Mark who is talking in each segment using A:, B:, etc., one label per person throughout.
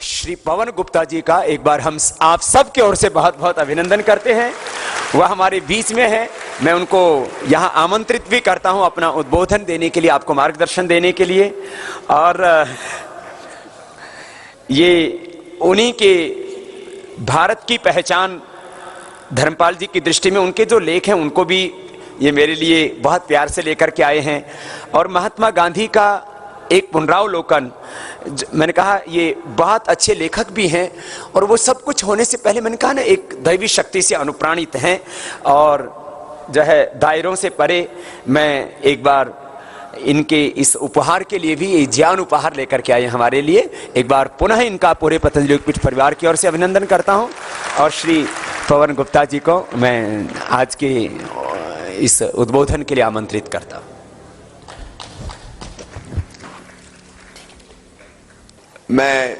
A: श्री पवन गुप्ता जी का एक बार हम आप सब की ओर से बहुत बहुत अभिनंदन करते हैं। वह हमारे बीच में है। मैं उनको यहाँ आमंत्रित भी करता हूँ अपना उद्बोधन देने के लिए, आपको मार्गदर्शन देने के लिए। और ये उन्हीं के भारत की पहचान धर्मपाल जी की दृष्टि में उनके जो लेख हैं उनको भी ये मेरे लिए बहुत प्यार से लेकर के आए हैं। और महात्मा गांधी का एक पुनरावलोकन, मैंने कहा ये बहुत अच्छे लेखक भी हैं और वो सब कुछ होने से पहले मैंने कहा ना एक दैवी शक्ति से अनुप्राणित हैं और जो है दायरों से परे। मैं एक बार इनके इस उपहार के लिए भी ये ज्ञान उपहार लेकर के आए हमारे लिए। एक बार पुनः इनका पूरे पतंजलि योगपीठ परिवार की ओर से अभिनंदन करता हूं और श्री पवन गुप्ता जी को मैं आज के इस उद्बोधन के लिए आमंत्रित करता हूं।
B: मैं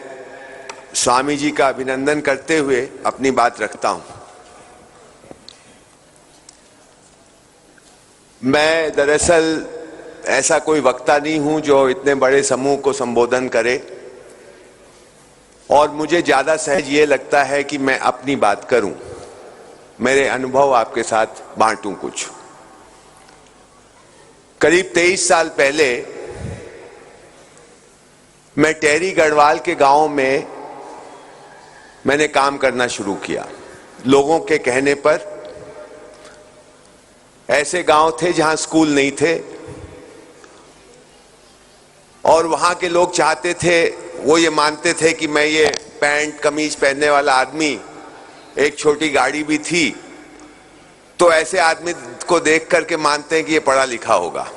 B: स्वामी जी का अभिनंदन करते हुए अपनी बात रखता हूं। मैं दरअसल ऐसा कोई वक्ता नहीं हूं जो इतने बड़े समूह को संबोधन करे और मुझे ज्यादा सहज ये लगता है कि मैं अपनी बात करूं, मेरे अनुभव आपके साथ बांटूं। कुछ करीब 23 साल पहले मैं टेरी गढ़वाल के गांव में मैंने काम करना शुरू किया। लोगों के कहने पर ऐसे गांव थे जहां स्कूल नहीं थे और वहां के लोग चाहते थे, वो ये मानते थे कि मैं ये पैंट कमीज पहनने वाला आदमी, एक छोटी गाड़ी भी थी, तो ऐसे आदमी को देख करके मानते हैं कि ये पढ़ा लिखा होगा।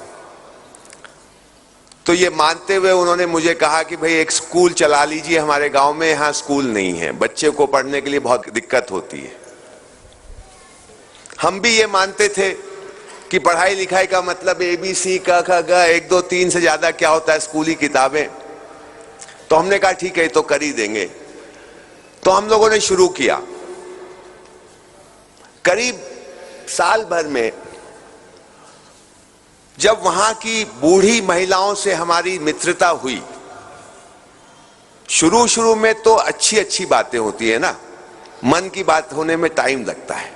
B: तो ये मानते हुए उन्होंने मुझे कहा कि भाई एक स्कूल चला लीजिए हमारे गांव में, यहां स्कूल नहीं है, बच्चे को पढ़ने के लिए बहुत दिक्कत होती है। हम भी ये मानते थे कि पढ़ाई लिखाई का मतलब ABC क ख ग 1 2 3 से ज्यादा क्या होता है, स्कूली किताबें। तो हमने कहा ठीक है तो कर ही देंगे। तो हम लोगों ने शुरू किया। करीब साल भर में जब वहां की बूढ़ी महिलाओं से हमारी मित्रता हुई, शुरू में तो अच्छी अच्छी बातें होती है ना, मन की बात होने में टाइम लगता है,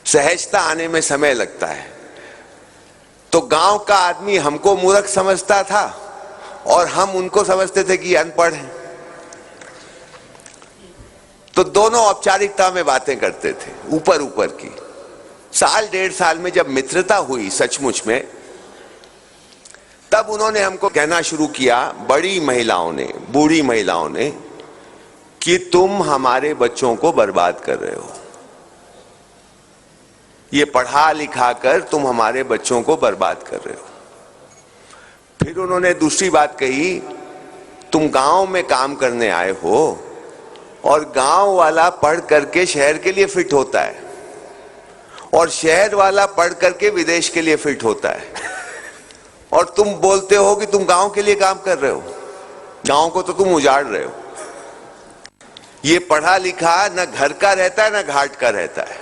B: सहजता आने में समय लगता है। तो गांव का आदमी हमको मूर्ख समझता था और हम उनको समझते थे कि अनपढ़ हैं। तो दोनों औपचारिकता में बातें करते थे, ऊपर ऊपर की। साल 1.5 साल में जब मित्रता हुई सचमुच में, तब उन्होंने हमको कहना शुरू किया, बड़ी महिलाओं ने, बूढ़ी महिलाओं ने, कि तुम हमारे बच्चों को बर्बाद कर रहे हो, ये पढ़ा लिखा कर तुम हमारे बच्चों को बर्बाद कर रहे हो। फिर उन्होंने दूसरी बात कही, तुम गांव में काम करने आए हो और गांव वाला पढ़ करके शहर के लिए फिट होता है और शहर वाला पढ़ करके विदेश के लिए फिट होता है, और तुम बोलते हो कि तुम गांव के लिए काम कर रहे हो, गांव को तो तुम उजाड़ रहे हो। ये पढ़ा लिखा न घर का रहता है न घाट का रहता है।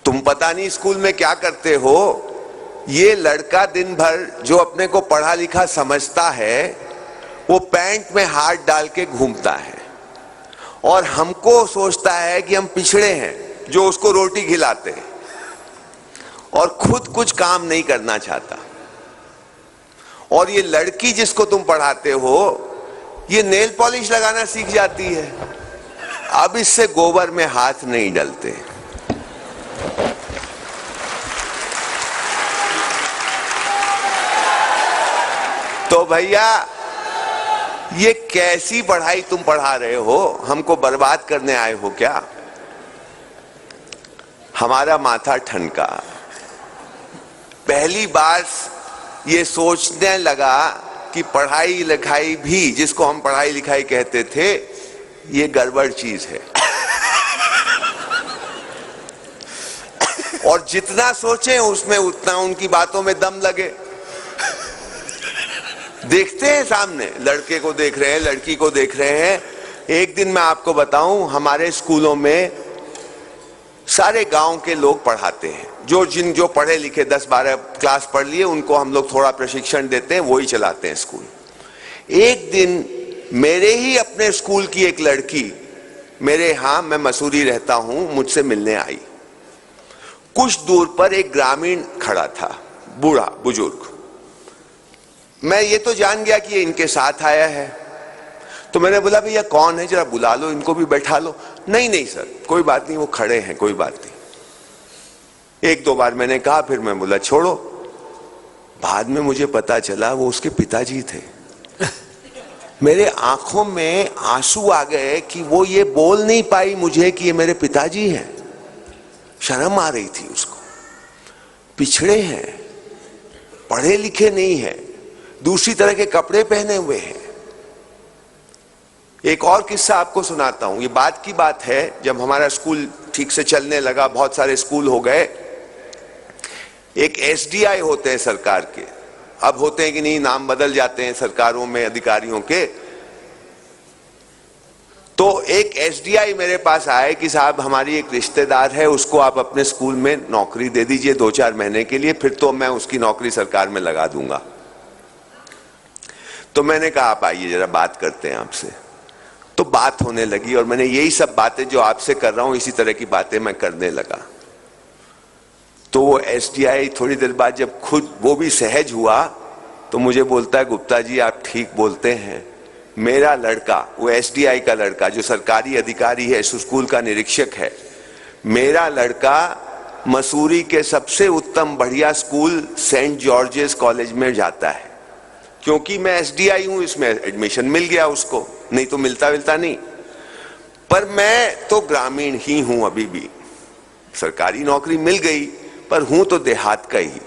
B: तुम पता नहीं स्कूल में क्या करते हो। ये लड़का दिन भर जो अपने को पढ़ा लिखा समझता है वो पैंट में हाथ डाल के घूमता है और हमको सोचता है कि हम पिछड़े हैं जो उसको रोटी खिलाते हैं और खुद कुछ काम नहीं करना चाहता। और ये लड़की जिसको तुम पढ़ाते हो ये नेल पॉलिश लगाना सीख जाती है, अब इससे गोबर में हाथ नहीं डलते। तो भैया ये कैसी पढ़ाई तुम पढ़ा रहे हो, हमको बर्बाद करने आए हो क्या? हमारा माथा ठनका। पहली बार ये सोचने लगा कि पढ़ाई लिखाई भी, जिसको हम पढ़ाई लिखाई कहते थे, ये गड़बड़ चीज है। और जितना सोचे उसमें उतना उनकी बातों में दम लगे। देखते हैं सामने, लड़के को देख रहे हैं, लड़की को देख रहे हैं। एक दिन मैं आपको बताऊं, हमारे स्कूलों में सारे गांव के लोग पढ़ाते हैं, जो पढ़े लिखे 10-12 क्लास पढ़ लिए उनको हम लोग थोड़ा प्रशिक्षण देते हैं, वही चलाते हैं स्कूल। एक दिन मेरे ही अपने स्कूल की एक लड़की मैं मसूरी रहता हूं, मुझसे मिलने आई। कुछ दूर पर एक ग्रामीण खड़ा था, बूढ़ा बुजुर्ग। मैं ये तो जान गया कि ये इनके साथ आया है, तो मैंने बोला भैया कौन है, जरा बुला लो, इनको भी बैठा लो। नहीं सर कोई बात नहीं, वो खड़े हैं, कोई बात नहीं। 1-2 बार मैंने कहा, फिर मैं बोला छोड़ो। बाद में मुझे पता चला वो उसके पिताजी थे। मेरे आंखों में आंसू आ गए कि वो ये बोल नहीं पाई मुझे कि ये मेरे पिताजी हैं। शर्म आ रही थी उसको। पिछड़े हैं, पढ़े लिखे नहीं हैं, दूसरी तरह के कपड़े पहने हुए हैं। एक और किस्सा आपको सुनाता हूं। ये बात की बात है, जब हमारा स्कूल ठीक से चलने लगा, बहुत सारे स्कूल हो गए। एक एसडीआई होते हैं सरकार के, अब होते हैं कि नहीं, नाम बदल जाते हैं सरकारों में अधिकारियों के। तो एक एसडीआई मेरे पास आए कि साहब हमारी एक रिश्तेदार है, उसको आप अपने स्कूल में नौकरी दे दीजिए 2-4 महीने के लिए, फिर तो मैं उसकी नौकरी सरकार में लगा दूंगा। तो मैंने कहा आप आइए जरा बात करते हैं आपसे। तो बात होने लगी और मैंने यही सब बातें जो आपसे कर रहा हूं, इसी तरह की बातें मैं करने लगा। तो वो एसडीआई थोड़ी देर बाद जब खुद वो भी सहज हुआ तो मुझे बोलता है, गुप्ता जी आप ठीक बोलते हैं, मेरा लड़का, वो एसडीआई का लड़का जो सरकारी अधिकारी है, स्कूल का निरीक्षक है, मेरा लड़का मसूरी के सबसे उत्तम बढ़िया स्कूल सेंट जॉर्जेस कॉलेज में जाता है। क्योंकि मैं एसडीआई हूं, इसमें एडमिशन मिल गया उसको, नहीं तो मिलता नहीं। पर मैं तो ग्रामीण ही हूं, अभी भी सरकारी नौकरी मिल गई पर हूं तो देहात का ही।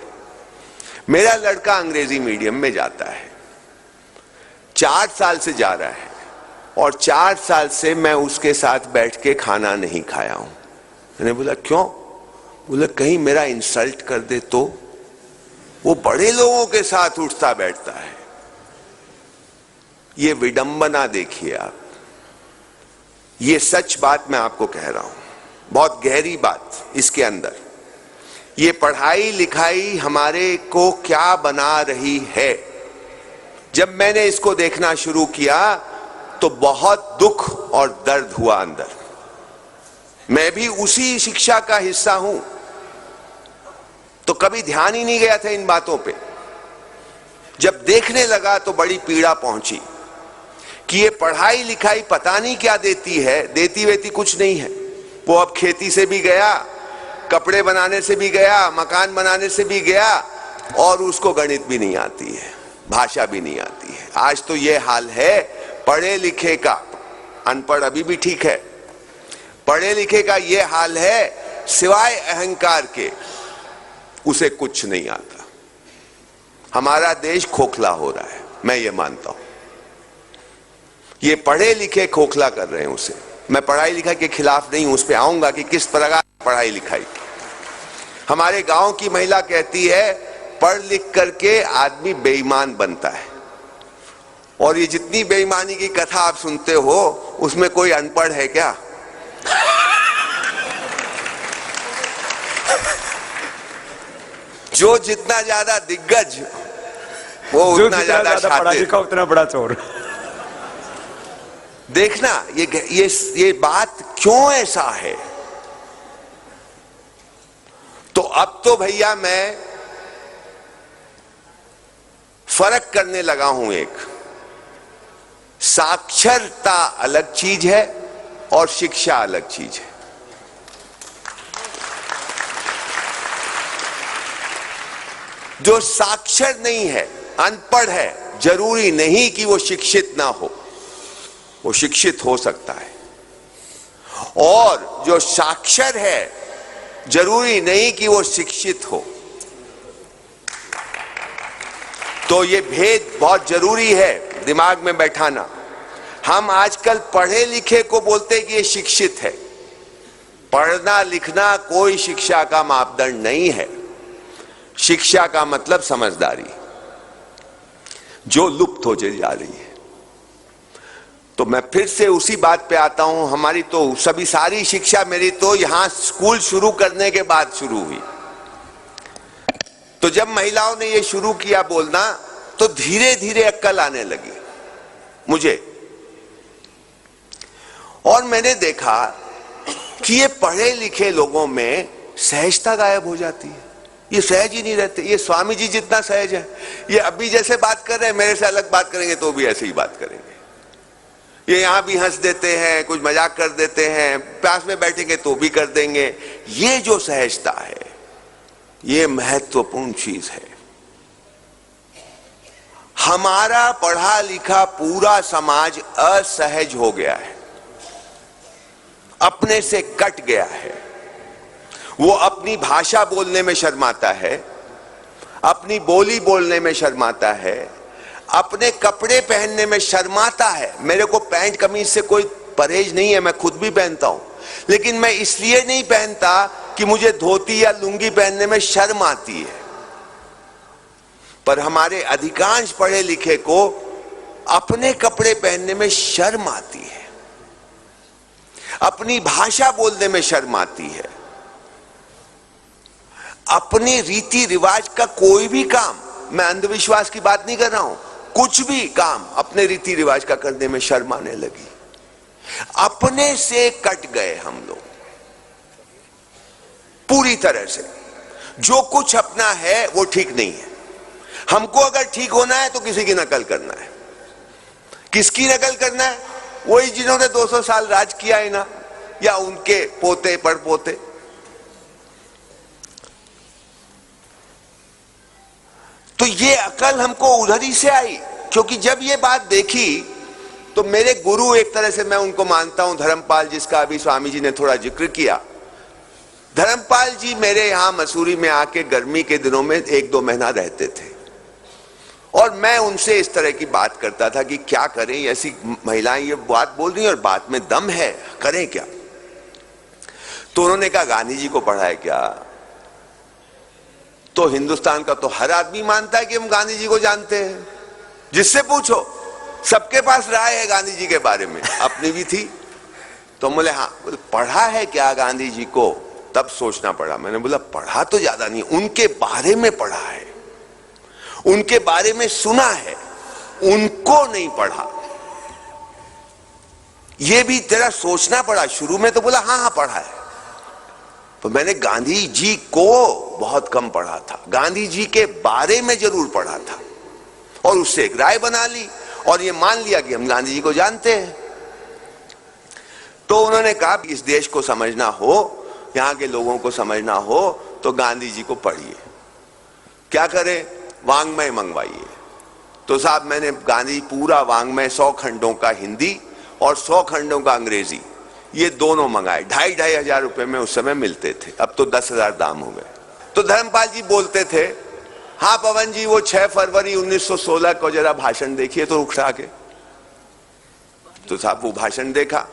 B: मेरा लड़का अंग्रेजी मीडियम में जाता है, 4 साल से जा रहा है, और 4 साल से मैं उसके साथ बैठ के खाना नहीं खाया हूं। मैंने बोला क्यों? बोला कहीं मेरा इंसल्ट कर दे तो। वो बड़े लोगों के साथ उठता बैठता है। ये विडंबना देखिए आप, ये सच बात मैं आपको कह रहा हूं, बहुत गहरी बात इसके अंदर। ये पढ़ाई लिखाई हमारे को क्या बना रही है। जब मैंने इसको देखना शुरू किया तो बहुत दुख और दर्द हुआ अंदर। मैं भी उसी शिक्षा का हिस्सा हूं, तो कभी ध्यान ही नहीं गया था इन बातों पे। जब देखने लगा तो बड़ी पीड़ा पहुंची कि ये पढ़ाई लिखाई पता नहीं क्या देती है, देती वेती कुछ नहीं है। वो अब खेती से भी गया, कपड़े बनाने से भी गया, मकान बनाने से भी गया, और उसको गणित भी नहीं आती है, भाषा भी नहीं आती है। आज तो ये हाल है पढ़े लिखे का, अनपढ़ अभी भी ठीक है, पढ़े लिखे का ये हाल है, सिवाय अहंकार के उसे कुछ नहीं आता। हमारा देश खोखला हो रहा है, मैं ये मानता हूं। ये पढ़े लिखे खोखला कर रहे हैं उसे। मैं पढ़ाई लिखाई के खिलाफ नहीं हूं, उस पर आऊंगा कि किस प्रकार पढ़ाई लिखाई। हमारे गांव की महिला कहती है पढ़ लिख करके आदमी बेईमान बनता है, और ये जितनी बेईमानी की कथा आप सुनते हो उसमें कोई अनपढ़ है क्या? जो जितना ज्यादा दिग्गज वो उतना ज्यादा शातिर,
A: उतना बड़ा चोर।
B: देखना ये बात क्यों ऐसा है। तो अब तो भैया मैं फर्क करने लगा हूं। एक साक्षरता अलग चीज है और शिक्षा अलग चीज है। जो साक्षर नहीं है, अनपढ़ है, जरूरी नहीं कि वो शिक्षित ना हो, वो शिक्षित हो सकता है। और जो साक्षर है जरूरी नहीं कि वो शिक्षित हो। तो ये भेद बहुत जरूरी है दिमाग में बैठाना। हम आजकल पढ़े लिखे को बोलते हैं कि ये शिक्षित है। पढ़ना लिखना कोई शिक्षा का मापदंड नहीं है। शिक्षा का मतलब समझदारी, जो लुप्त हो जा रही है। तो मैं फिर से उसी बात पे आता हूं, हमारी तो सारी शिक्षा मेरी तो यहां स्कूल शुरू करने के बाद शुरू हुई। तो जब महिलाओं ने ये शुरू किया बोलना, तो धीरे धीरे अक्ल आने लगी मुझे, और मैंने देखा कि ये पढ़े लिखे लोगों में सहजता गायब हो जाती है। ये सहज ही नहीं रहते। ये स्वामी जी जितना सहज है, ये अभी जैसे बात कर रहे हैं, मेरे से अलग बात करेंगे तो भी ऐसे ही बात करेंगे। ये यहां भी हंस देते हैं, कुछ मजाक कर देते हैं, पास में बैठेंगे तो भी कर देंगे। ये जो सहजता है, ये महत्वपूर्ण चीज है। हमारा पढ़ा लिखा पूरा समाज असहज हो गया है, अपने से कट गया है। वो अपनी भाषा बोलने में शर्माता है, अपनी बोली बोलने में शर्माता है, अपने कपड़े पहनने में शर्माता है। मेरे को पैंट कमीज से कोई परहेज नहीं है, मैं खुद भी पहनता हूं, लेकिन मैं इसलिए नहीं पहनता कि मुझे धोती या लुंगी पहनने में शर्म आती है। पर हमारे अधिकांश पढ़े लिखे को अपने कपड़े पहनने में शर्म आती है, अपनी भाषा बोलने में शर्म आती है। अपने रीति रिवाज का कोई भी काम, मैं अंधविश्वास की बात नहीं कर रहा हूं, कुछ भी काम अपने रीति रिवाज का करने में शर्म आने लगी। अपने से कट गए हम लोग पूरी तरह से। जो कुछ अपना है वो ठीक नहीं है। हमको अगर ठीक होना है तो किसी की नकल करना है। किसकी नकल करना है? वही जिन्होंने 200 साल राज किया है ना, या उनके पोते पड़पोते। तो ये अकल हमको उधर ही से आई, क्योंकि जब ये बात देखी तो मेरे गुरु, एक तरह से मैं उनको मानता हूं, धर्मपाल, जिसका अभी स्वामी जी ने थोड़ा जिक्र किया। धर्मपाल जी मेरे यहां मसूरी में आके गर्मी के दिनों में 1-2 महीना रहते थे, और मैं उनसे इस तरह की बात करता था कि क्या करें, ऐसी महिलाएं ये बात बोल रही हैं और बात में दम है, करें क्या? तो उन्होंने कहा, गांधी जी को पढ़ा है क्या? तो हिंदुस्तान का तो हर आदमी मानता है कि हम गांधी जी को जानते हैं, जिससे पूछो सबके पास राय है गांधी जी के बारे में, अपनी भी थी। तो बोले हाँ, पढ़ा है क्या गांधी जी को? तब सोचना पड़ा। मैंने बोला पढ़ा तो ज्यादा नहीं, उनके बारे में पढ़ा है, उनके बारे में सुना है, उनको नहीं पढ़ा। ये भी तेरा सोचना पड़ा। शुरू में तो बोला हाँ हाँ पढ़ा है, तो मैंने गांधी जी को बहुत कम पढ़ा था, गांधी जी के बारे में जरूर पढ़ा था, और उससे एक राय बना ली और ये मान लिया कि हम गांधी जी को जानते हैं। तो उन्होंने कहा इस देश को समझना हो, यहां के लोगों को समझना हो, तो गांधी जी को पढ़िए। क्या करें? वांग्मय मंगवाइए। तो साहब मैंने गांधी पूरा वांग्मय 100 खंडों का हिंदी और 100 खंडों का अंग्रेजी, ये दोनों मंगाए। 2,500 हजार रुपए में उस समय मिलते थे, अब तो 10,000 दाम हो गए। तो धर्मपाल जी बोलते थे, हाँ पवन जी वो 6 फरवरी 1916 को जरा भाषण देखिए तो उठा के। तो साहब वो भाषण देखा।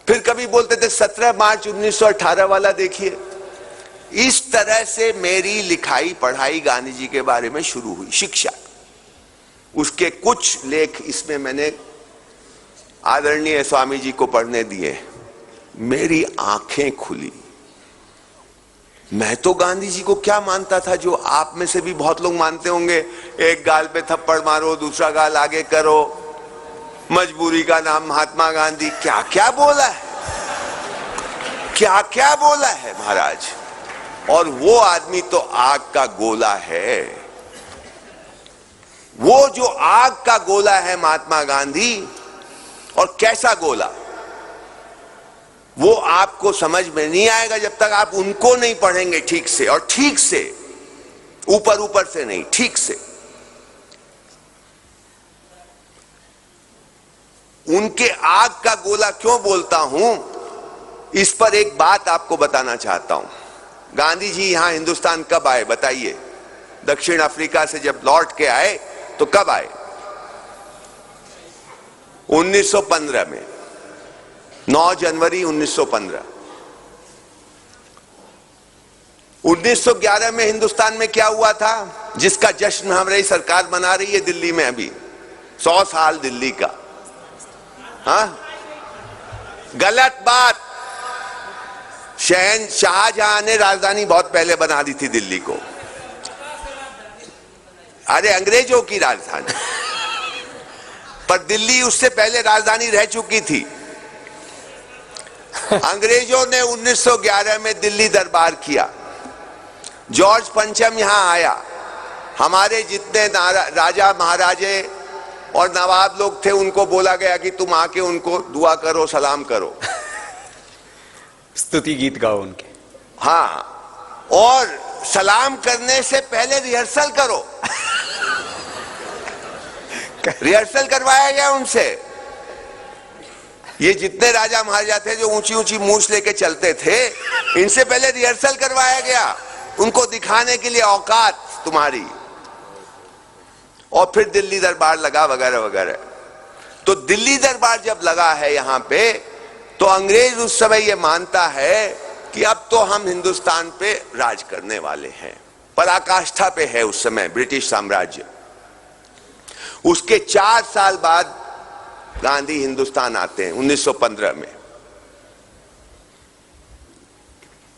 B: फिर कभी बोलते थे 17 मार्च 1918 वाला देखिए। इस तरह से मेरी लिखाई पढ़ाई गांधी जी के बारे में शुरू हुई, शिक्षा। उसके कुछ लेख इसमें मैंने आदरणीय स्वामी जी को पढ़ने दिए। मेरी आंखें खुली। मैं तो गांधी जी को क्या मानता था, जो आप में से भी बहुत लोग मानते होंगे, एक गाल पे थप्पड़ मारो, दूसरा गाल आगे करो, मजबूरी का नाम महात्मा गांधी। क्या क्या बोला है, क्या क्या बोला है महाराज। और वो आदमी तो आग का गोला है। वो जो आग का गोला है महात्मा गांधी, और कैसा गोला, वो आपको समझ में नहीं आएगा जब तक आप उनको नहीं पढ़ेंगे ठीक से, और ठीक से, ऊपर ऊपर से नहीं, ठीक से। उनके आग का गोला क्यों बोलता हूं, इस पर एक बात आपको बताना चाहता हूं। गांधी जी यहां हिंदुस्तान कब आए बताइए? दक्षिण अफ्रीका से जब लौट के आए तो कब आए? 1915 में, 9 जनवरी 1915। 1911 में हिंदुस्तान में क्या हुआ था, जिसका जश्न हमारी सरकार मना रही है दिल्ली में अभी, 100 साल दिल्ली का। हाँ, गलत बात। शाहजहां ने राजधानी बहुत पहले बना दी थी दिल्ली को। अरे अंग्रेजों की राजधानी, पर दिल्ली उससे पहले राजधानी रह चुकी थी। अंग्रेजों ने 1911 में दिल्ली दरबार किया, जॉर्ज पंचम यहां आया, हमारे जितने राजा महाराजे और नवाब लोग थे उनको बोला गया कि तुम आके उनको दुआ करो, सलाम करो,
A: स्तुति गीत गाओ उनके।
B: हाँ, और सलाम करने से पहले रिहर्सल करो। रिहर्सल करवाया गया उनसे। ये जितने राजा महाराजा थे जो ऊंची ऊंची मूछ लेके चलते थे, इनसे पहले रिहर्सल करवाया गया, उनको दिखाने के लिए औकात तुम्हारी। और फिर दिल्ली दरबार लगा वगैरह वगैरह। तो दिल्ली दरबार जब लगा है यहां पे, तो अंग्रेज उस समय ये मानता है कि अब तो हम हिंदुस्तान पे राज करने वाले हैं। पराकाष्ठा पे है उस समय ब्रिटिश साम्राज्य। उसके 4 साल बाद गांधी हिंदुस्तान आते हैं 1915 में,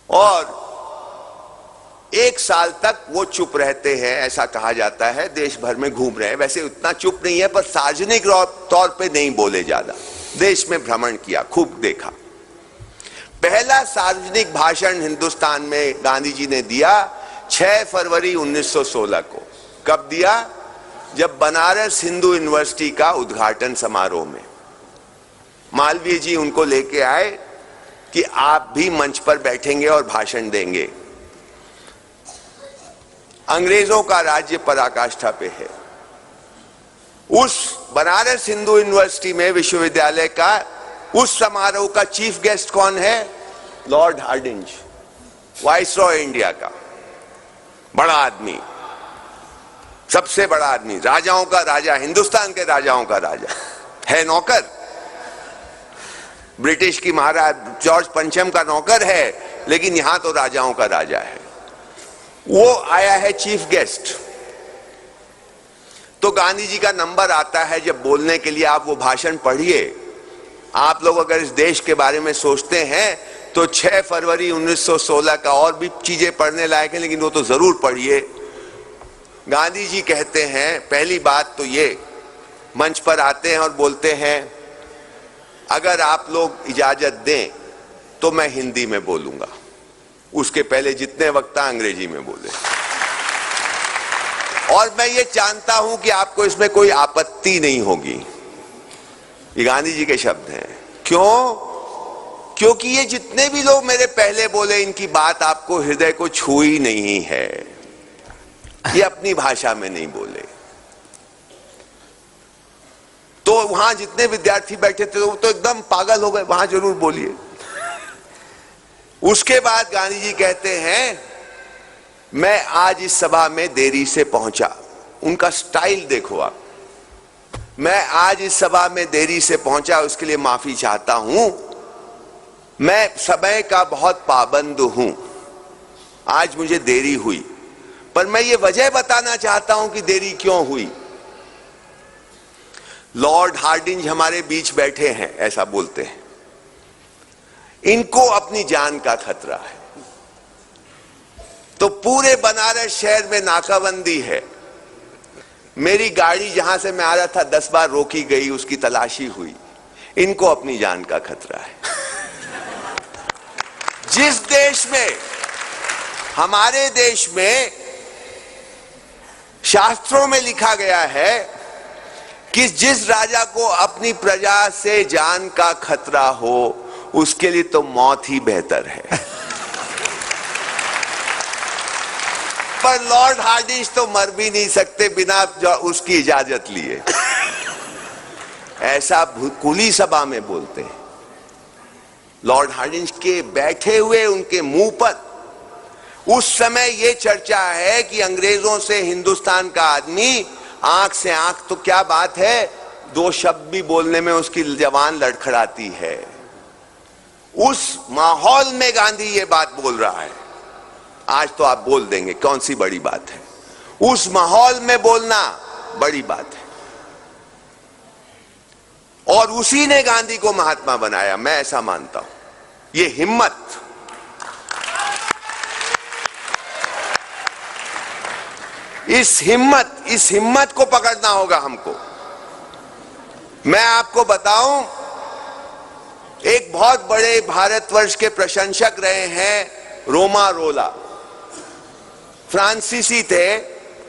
B: और 1 साल तक वो चुप रहते हैं, ऐसा कहा जाता है। देश भर में घूम रहे हैं, वैसे उतना चुप नहीं है, पर सार्वजनिक तौर पे नहीं बोले ज्यादा। देश में भ्रमण किया, खूब देखा। पहला सार्वजनिक भाषण हिंदुस्तान में गांधी जी ने दिया 6 फरवरी 1916 को। कब दिया? जब बनारस हिंदू यूनिवर्सिटी का उद्घाटन समारोह में मालवीय जी उनको लेके आए कि आप भी मंच पर बैठेंगे और भाषण देंगे। अंग्रेजों का राज्य पराकाष्ठा पे है। उस बनारस हिंदू यूनिवर्सिटी में विश्वविद्यालय का उस समारोह का चीफ गेस्ट कौन है? लॉर्ड हार्डिंज, वाइसरॉय इंडिया का बड़ा आदमी, सबसे बड़ा आदमी, राजाओं का राजा, हिंदुस्तान के राजाओं का राजा है, नौकर। ब्रिटिश की महाराज जॉर्ज पंचम का नौकर है, लेकिन यहां तो राजाओं का राजा है। वो आया है चीफ गेस्ट। तो गांधी जी का नंबर आता है जब बोलने के लिए। आप वो भाषण पढ़िए। आप लोग अगर इस देश के बारे में सोचते हैं तो 6 फरवरी 1916 का, और भी चीजें पढ़ने लायक हैं, लेकिन वो तो जरूर पढ़िए। गांधी जी कहते हैं, पहली बात तो ये, मंच पर आते हैं और बोलते हैं, अगर आप लोग इजाजत दें तो मैं हिंदी में बोलूंगा। उसके पहले जितने वक्ता अंग्रेजी में बोले, और मैं ये जानता हूं कि आपको इसमें कोई आपत्ति नहीं होगी। ये गांधी जी के शब्द हैं। क्यों? क्योंकि ये जितने भी लोग मेरे पहले बोले, इनकी बात आपको हृदय को छुई नहीं है। ये अपनी भाषा में नहीं बोले। तो वहां जितने विद्यार्थी बैठे थे वो तो एकदम पागल हो गए, वहां जरूर बोलिए। उसके बाद गांधी जी कहते हैं, मैं आज इस सभा में देरी से पहुंचा। उनका स्टाइल देखो आप। मैं आज इस सभा में देरी से पहुंचा, उसके लिए माफी चाहता हूं। मैं समय का बहुत पाबंद हूं, आज मुझे देरी हुई, पर मैं ये वजह बताना चाहता हूं कि देरी क्यों हुई। लॉर्ड हार्डिंज हमारे बीच बैठे हैं, ऐसा बोलते हैं। इनको अपनी जान का खतरा है। तो पूरे बनारस शहर में नाकाबंदी है। मेरी गाड़ी जहां से मैं आ रहा था 10 बार रोकी गई, उसकी तलाशी हुई। इनको अपनी जान का खतरा है। जिस देश में, हमारे देश में शास्त्रों में लिखा गया है कि जिस राजा को अपनी प्रजा से जान का खतरा हो, उसके लिए तो मौत ही बेहतर है। पर लॉर्ड हार्डिंज तो मर भी नहीं सकते बिना उसकी इजाजत लिए। ऐसा कुली सभा में बोलते हैं। लॉर्ड हार्डिंज के बैठे हुए उनके मुंह पर उस समय यह चर्चा है कि अंग्रेजों से हिंदुस्तान का आदमी आंख से आंख, तो क्या बात है, 2 शब्द भी बोलने में उसकी जबान लड़खड़ाती है। उस माहौल में गांधी ये बात बोल रहा है। आज तो आप बोल देंगे, कौन सी बड़ी बात है। उस माहौल में बोलना बड़ी बात है। और उसी ने गांधी को महात्मा बनाया, मैं ऐसा मानता हूं। ये हिम्मत, इस हिम्मत को पकड़ना होगा हमको। मैं आपको बताऊं, एक बहुत बड़े भारतवर्ष के प्रशंसक रहे हैं रोमा रोला, फ्रांसीसी थे,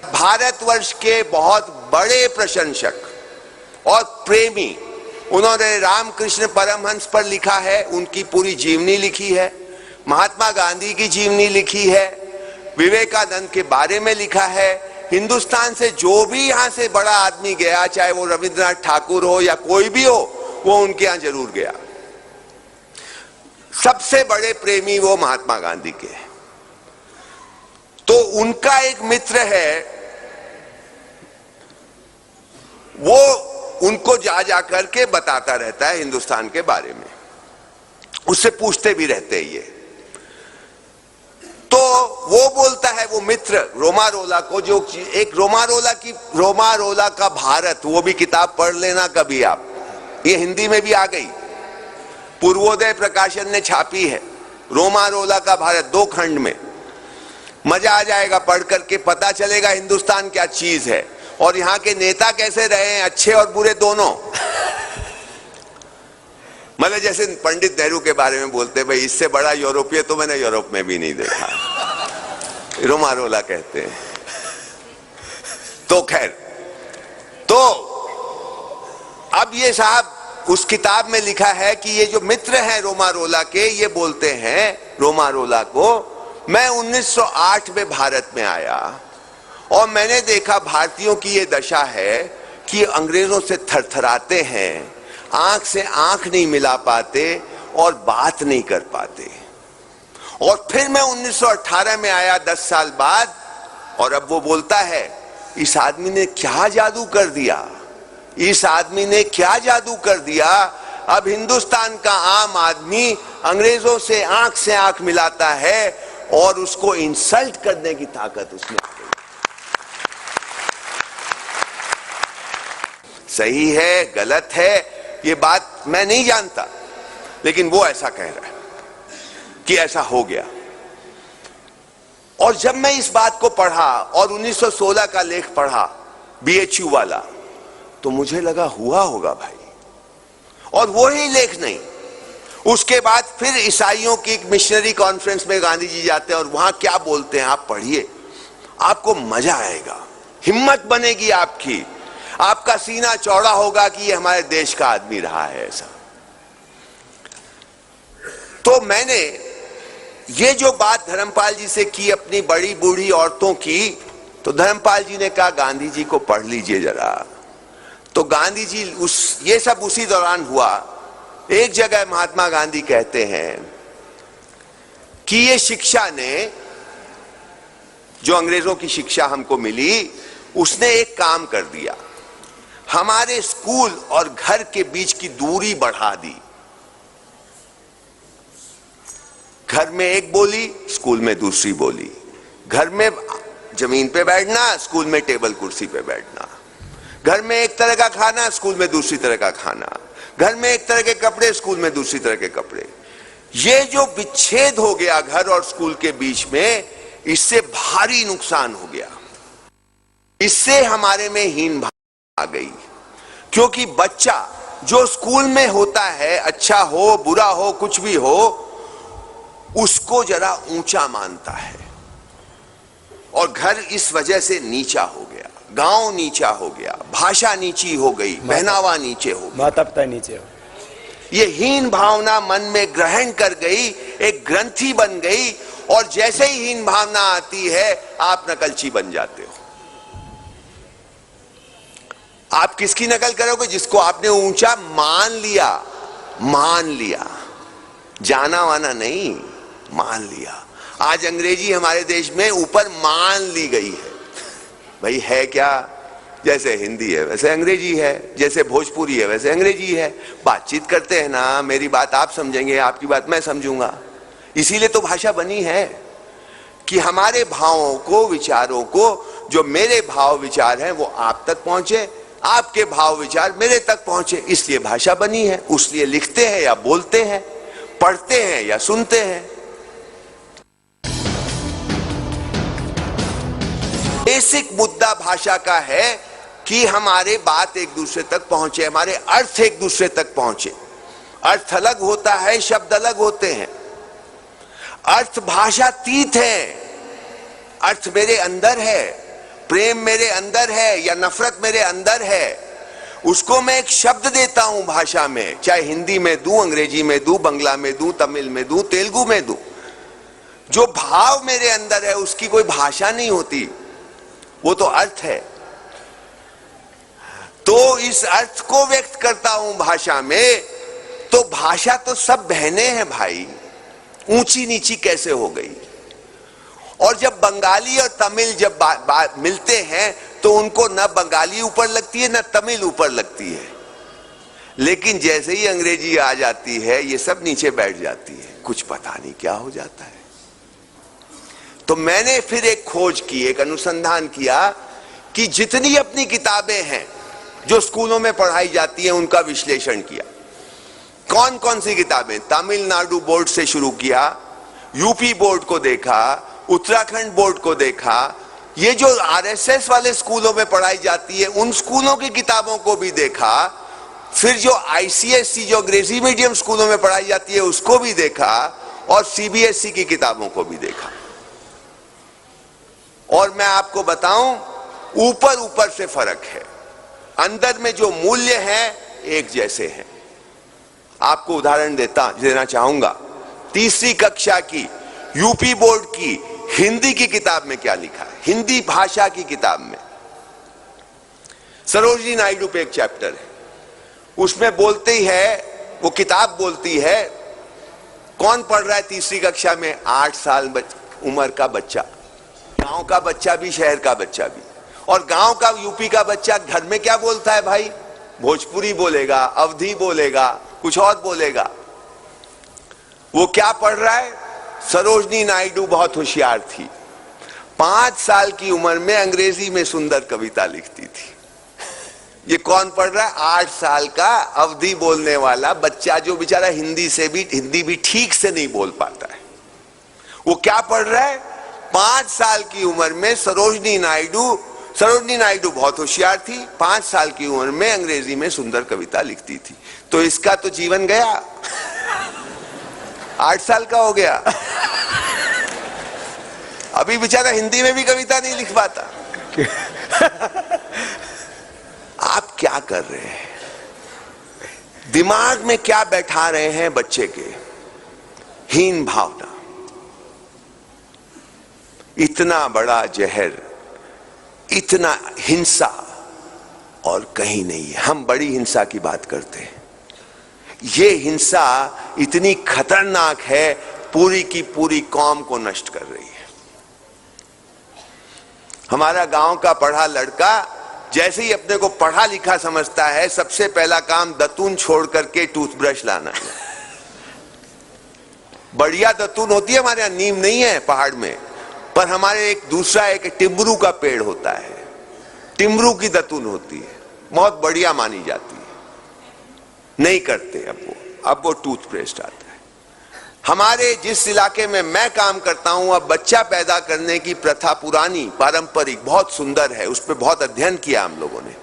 B: भारतवर्ष के बहुत बड़े प्रशंसक और प्रेमी। उन्होंने रामकृष्ण परमहंस पर लिखा है, उनकी पूरी जीवनी लिखी है, महात्मा गांधी की जीवनी लिखी है, विवेकानंद के बारे में लिखा है। हिंदुस्तान से जो भी यहां से बड़ा आदमी गया, चाहे वो रविंद्रनाथ ठाकुर हो या कोई भी हो, वो उनके यहां जरूर गया। सबसे बड़े प्रेमी वो महात्मा गांधी के हैं। तो उनका एक मित्र है, वो उनको जा जा करके बताता रहता है हिंदुस्तान के बारे में, उससे पूछते भी रहते हैं ये। तो वो बोलता है, वो मित्र रोमा रोला को, जो एक रोमा रोला का भारत, वो भी किताब पढ़ लेना कभी आप, ये हिंदी में भी आ गई, पूर्वोदय प्रकाशन ने छापी है, रोमा रोला का भारत 2 खंड में। मजा आ जाएगा पढ़ करके, पता चलेगा हिंदुस्तान क्या चीज है और यहां के नेता कैसे रहे हैं, अच्छे और बुरे दोनों। मतलब जैसे पंडित नेहरू के बारे में बोलते, भाई इससे बड़ा यूरोपीय तो मैंने यूरोप में भी नहीं देखा, रोमा रोला कहते हैं। तो खैर, तो अब ये साहब उस किताब में लिखा है कि ये जो मित्र हैं रोमा रोला के, ये बोलते हैं रोमा रोला को, मैं 1908 में भारत में आया और मैंने देखा भारतीयों की ये दशा है कि अंग्रेजों से थरथराते हैं, आंख से आंख नहीं मिला पाते और बात नहीं कर पाते। और फिर मैं 1918 में आया 10 साल बाद, और अब वो बोलता है, इस आदमी ने क्या जादू कर दिया, इस आदमी ने क्या जादू कर दिया। अब हिंदुस्तान का आम आदमी अंग्रेजों से आंख मिलाता है और उसको इंसल्ट करने की ताकत उसमें आ गई। सही है गलत है ये बात मैं नहीं जानता, लेकिन वो ऐसा कह रहा है कि ऐसा हो गया। और जब मैं इस बात को पढ़ा और 1916 का लेख पढ़ा BHU वाला, तो मुझे लगा हुआ होगा भाई। और वो ही लेख नहीं, उसके बाद फिर ईसाइयों की एक मिशनरी कॉन्फ्रेंस में गांधी जी जाते हैं और वहां क्या बोलते हैं आप पढ़िए, आपको मजा आएगा, हिम्मत बनेगी आपकी, आपका सीना चौड़ा होगा कि ये हमारे देश का आदमी रहा है ऐसा। तो मैंने ये जो बात धर्मपाल जी से की, अपनी बड़ी बूढ़ी औरतों की, तो धर्मपाल जी ने कहा गांधी जी को पढ़ लीजिए जरा। तो गांधी जी ये सब उसी दौरान हुआ। एक जगह महात्मा गांधी कहते हैं कि ये शिक्षा ने, जो अंग्रेजों की शिक्षा हमको मिली, उसने एक काम कर दिया, हमारे स्कूल और घर के बीच की दूरी बढ़ा दी। घर में एक बोली, स्कूल में दूसरी बोली, घर में जमीन पे बैठना, स्कूल में टेबल कुर्सी पे बैठना, घर में एक तरह का खाना, स्कूल में दूसरी तरह का खाना, घर में एक तरह के कपड़े, स्कूल में दूसरी तरह के कपड़े। ये जो विच्छेद हो गया घर और स्कूल के बीच में, इससे भारी नुकसान हो गया। इससे हमारे में हीन भावना आ गई, क्योंकि बच्चा जो स्कूल में होता है, अच्छा हो बुरा हो कुछ भी हो, उसको जरा ऊंचा मानता है और घर इस वजह से नीचा हो गया, गांव नीचा हो गया, भाषा नीची हो गई, पहनावा नीचे हो गया,
A: माता पिता नीचे हो।
B: ये हीन भावना मन में ग्रहण कर गई, एक ग्रंथि बन गई, और जैसे ही हीन भावना आती है आप नकलची बन जाते हो। आप किसकी नकल करोगे? जिसको आपने ऊंचा मान लिया, मान लिया, जाना वाना नहीं, मान लिया। आज अंग्रेजी हमारे देश में ऊपर मान ली गई है। भाई है क्या? जैसे हिंदी है वैसे अंग्रेजी है, जैसे भोजपुरी है वैसे अंग्रेजी है। बातचीत करते हैं ना, मेरी बात आप समझेंगे, आपकी बात मैं समझूंगा। इसीलिए तो भाषा बनी है कि हमारे भावों को, विचारों को, जो मेरे भाव विचार हैं वो आप तक पहुंचे, आपके भाव विचार मेरे तक पहुंचे, इसलिए भाषा बनी है। उसलिए लिखते हैं या बोलते हैं, पढ़ते हैं या सुनते हैं। बेसिक मुद्दा भाषा का है कि हमारे बात एक दूसरे तक पहुंचे, हमारे अर्थ एक दूसरे तक पहुंचे। अर्थ अलग होता है, शब्द अलग होते हैं। अर्थ भाषातीत है। अर्थ मेरे अंदर है, प्रेम मेरे अंदर है या नफरत मेरे अंदर है, उसको मैं एक शब्द देता हूं भाषा में, चाहे हिंदी में दूं, अंग्रेजी में दूं, बंगला में दूं, तमिल में दूं, तेलुगु में दूं। जो भाव मेरे अंदर है उसकी कोई भाषा नहीं होती, वो तो अर्थ है। तो इस अर्थ को व्यक्त करता हूं भाषा में, तो भाषा तो सब बहने हैं भाई, ऊंची नीची कैसे हो गई। और जब बंगाली और तमिल जब मिलते हैं तो उनको न बंगाली ऊपर लगती है न तमिल ऊपर लगती है, लेकिन जैसे ही अंग्रेजी आ जाती है ये सब नीचे बैठ जाती है, कुछ पता नहीं क्या हो जाता है। तो मैंने फिर एक खोज की, एक अनुसंधान किया कि जितनी अपनी किताबें हैं जो स्कूलों में पढ़ाई जाती हैं उनका विश्लेषण किया। कौन कौन सी किताबें, तमिलनाडु बोर्ड से शुरू किया, यूपी बोर्ड को देखा, उत्तराखंड बोर्ड को देखा, ये जो आरएसएस वाले स्कूलों में पढ़ाई जाती है उन स्कूलों की किताबों को भी देखा, फिर जो आईसीएसई जो अंग्रेजी मीडियम स्कूलों में पढ़ाई जाती है उसको भी देखा, और सीबीएसई की किताबों को भी देखा। और मैं आपको बताऊं, ऊपर ऊपर से फर्क है, अंदर में जो मूल्य हैं एक जैसे हैं। आपको उदाहरण देना चाहूंगा। तीसरी कक्षा की यूपी बोर्ड की हिंदी की किताब में क्या लिखा है, हिंदी भाषा की किताब में सरोजिनी नायडू पे एक चैप्टर है, उसमें बोलते ही है, वो किताब बोलती है, कौन पढ़ रहा है तीसरी कक्षा में, 8 साल उम्र का बच्चा, गांव का बच्चा भी, शहर का बच्चा भी। और गांव का यूपी का बच्चा घर में क्या बोलता है भाई, भोजपुरी बोलेगा, अवधी बोलेगा, कुछ और बोलेगा। वो क्या पढ़ रहा है, सरोजिनी नायडू बहुत होशियार थी, 5 साल की उम्र में अंग्रेजी में सुंदर कविता लिखती थी। ये कौन पढ़ रहा है, 8 साल का अवधी बोलने वाला बच्चा, जो बेचारा हिंदी भी ठीक से नहीं बोल पाता है। वो क्या पढ़ रहा है, 5 साल की उम्र में सरोजिनी नायडू बहुत होशियार थी, 5 साल की उम्र में अंग्रेजी में सुंदर कविता लिखती थी। तो इसका तो जीवन गया, 8 साल का हो गया, अभी बेचारा हिंदी में भी कविता नहीं लिख पाता। आप क्या कर रहे हैं, दिमाग में क्या बैठा रहे हैं बच्चे के, हीन भावना। इतना बड़ा जहर, इतना हिंसा और कहीं नहीं है। हम बड़ी हिंसा की बात करते हैं, ये हिंसा इतनी खतरनाक है, पूरी की पूरी कौम को नष्ट कर रही है। हमारा गांव का पढ़ा लड़का जैसे ही अपने को पढ़ा लिखा समझता है, सबसे पहला काम दतून छोड़ करके टूथब्रश लाना है। बढ़िया दतून होती है, हमारे यहां नीम नहीं है पहाड़ में, पर हमारे एक टिम्बरू का पेड़ होता है, टिम्बरू की दतून होती है, बहुत बढ़िया मानी जाती है। नहीं करते अब वो टूथपेस्ट आता है। हमारे जिस इलाके में मैं काम करता हूं, अब बच्चा पैदा करने की प्रथा पुरानी पारंपरिक बहुत सुंदर है, उस पर बहुत अध्ययन किया हम लोगों ने।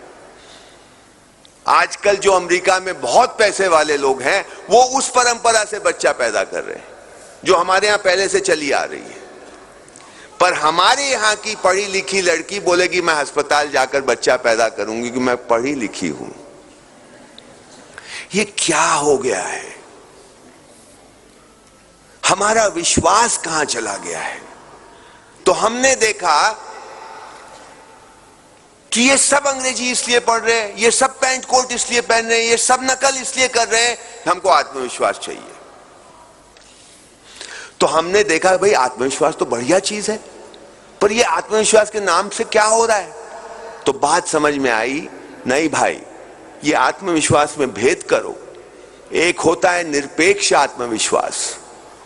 B: आजकल जो अमेरिका में बहुत पैसे वाले लोग हैं, वो उस परंपरा से बच्चा पैदा कर रहे हैं जो हमारे यहां पहले से चली आ रही है। पर हमारे यहां की पढ़ी लिखी लड़की बोलेगी मैं अस्पताल जाकर बच्चा पैदा करूंगी कि मैं पढ़ी लिखी हूं। ये क्या हो गया है, हमारा विश्वास कहां चला गया है। तो हमने देखा कि ये सब अंग्रेजी इसलिए पढ़ रहे हैं, ये सब पैंट कोट इसलिए पहन रहे हैं, ये सब नकल इसलिए कर रहे हैं, हमको आत्मविश्वास चाहिए। तो हमने देखा भाई आत्मविश्वास तो बढ़िया चीज है, पर ये आत्मविश्वास के नाम से क्या हो रहा है। तो बात समझ में आई, नहीं भाई, ये आत्मविश्वास में भेद करो। एक होता है निरपेक्ष आत्मविश्वास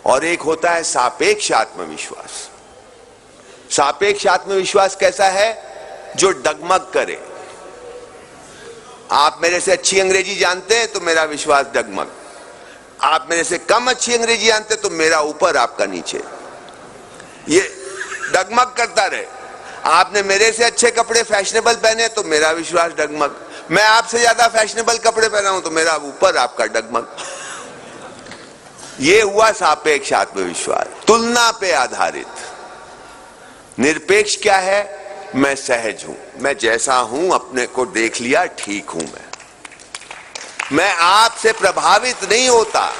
B: और एक होता है सापेक्ष आत्मविश्वास। सापेक्ष आत्मविश्वास कैसा है, जो डगमग करे, आप मेरे से अच्छी अंग्रेजी जानते हैं तो मेरा विश्वास डगमग, आप मेरे से कम अच्छी अंग्रेजी जानते तो मेरा ऊपर आपका नीचे, ये डगमग करता रहे। आपने मेरे से अच्छे कपड़े फैशनेबल पहने तो मेरा विश्वास डगमग, मैं आपसे ज्यादा फैशनेबल कपड़े पहना हूं तो मेरा ऊपर आपका डगमग। ये हुआ सापेक्ष आत्मविश्वास, तुलना पे आधारित। निरपेक्ष क्या है? मैं सहज हूं, मैं जैसा हूं अपने को देख लिया, ठीक हूं मैं आपसे प्रभावित नहीं होता।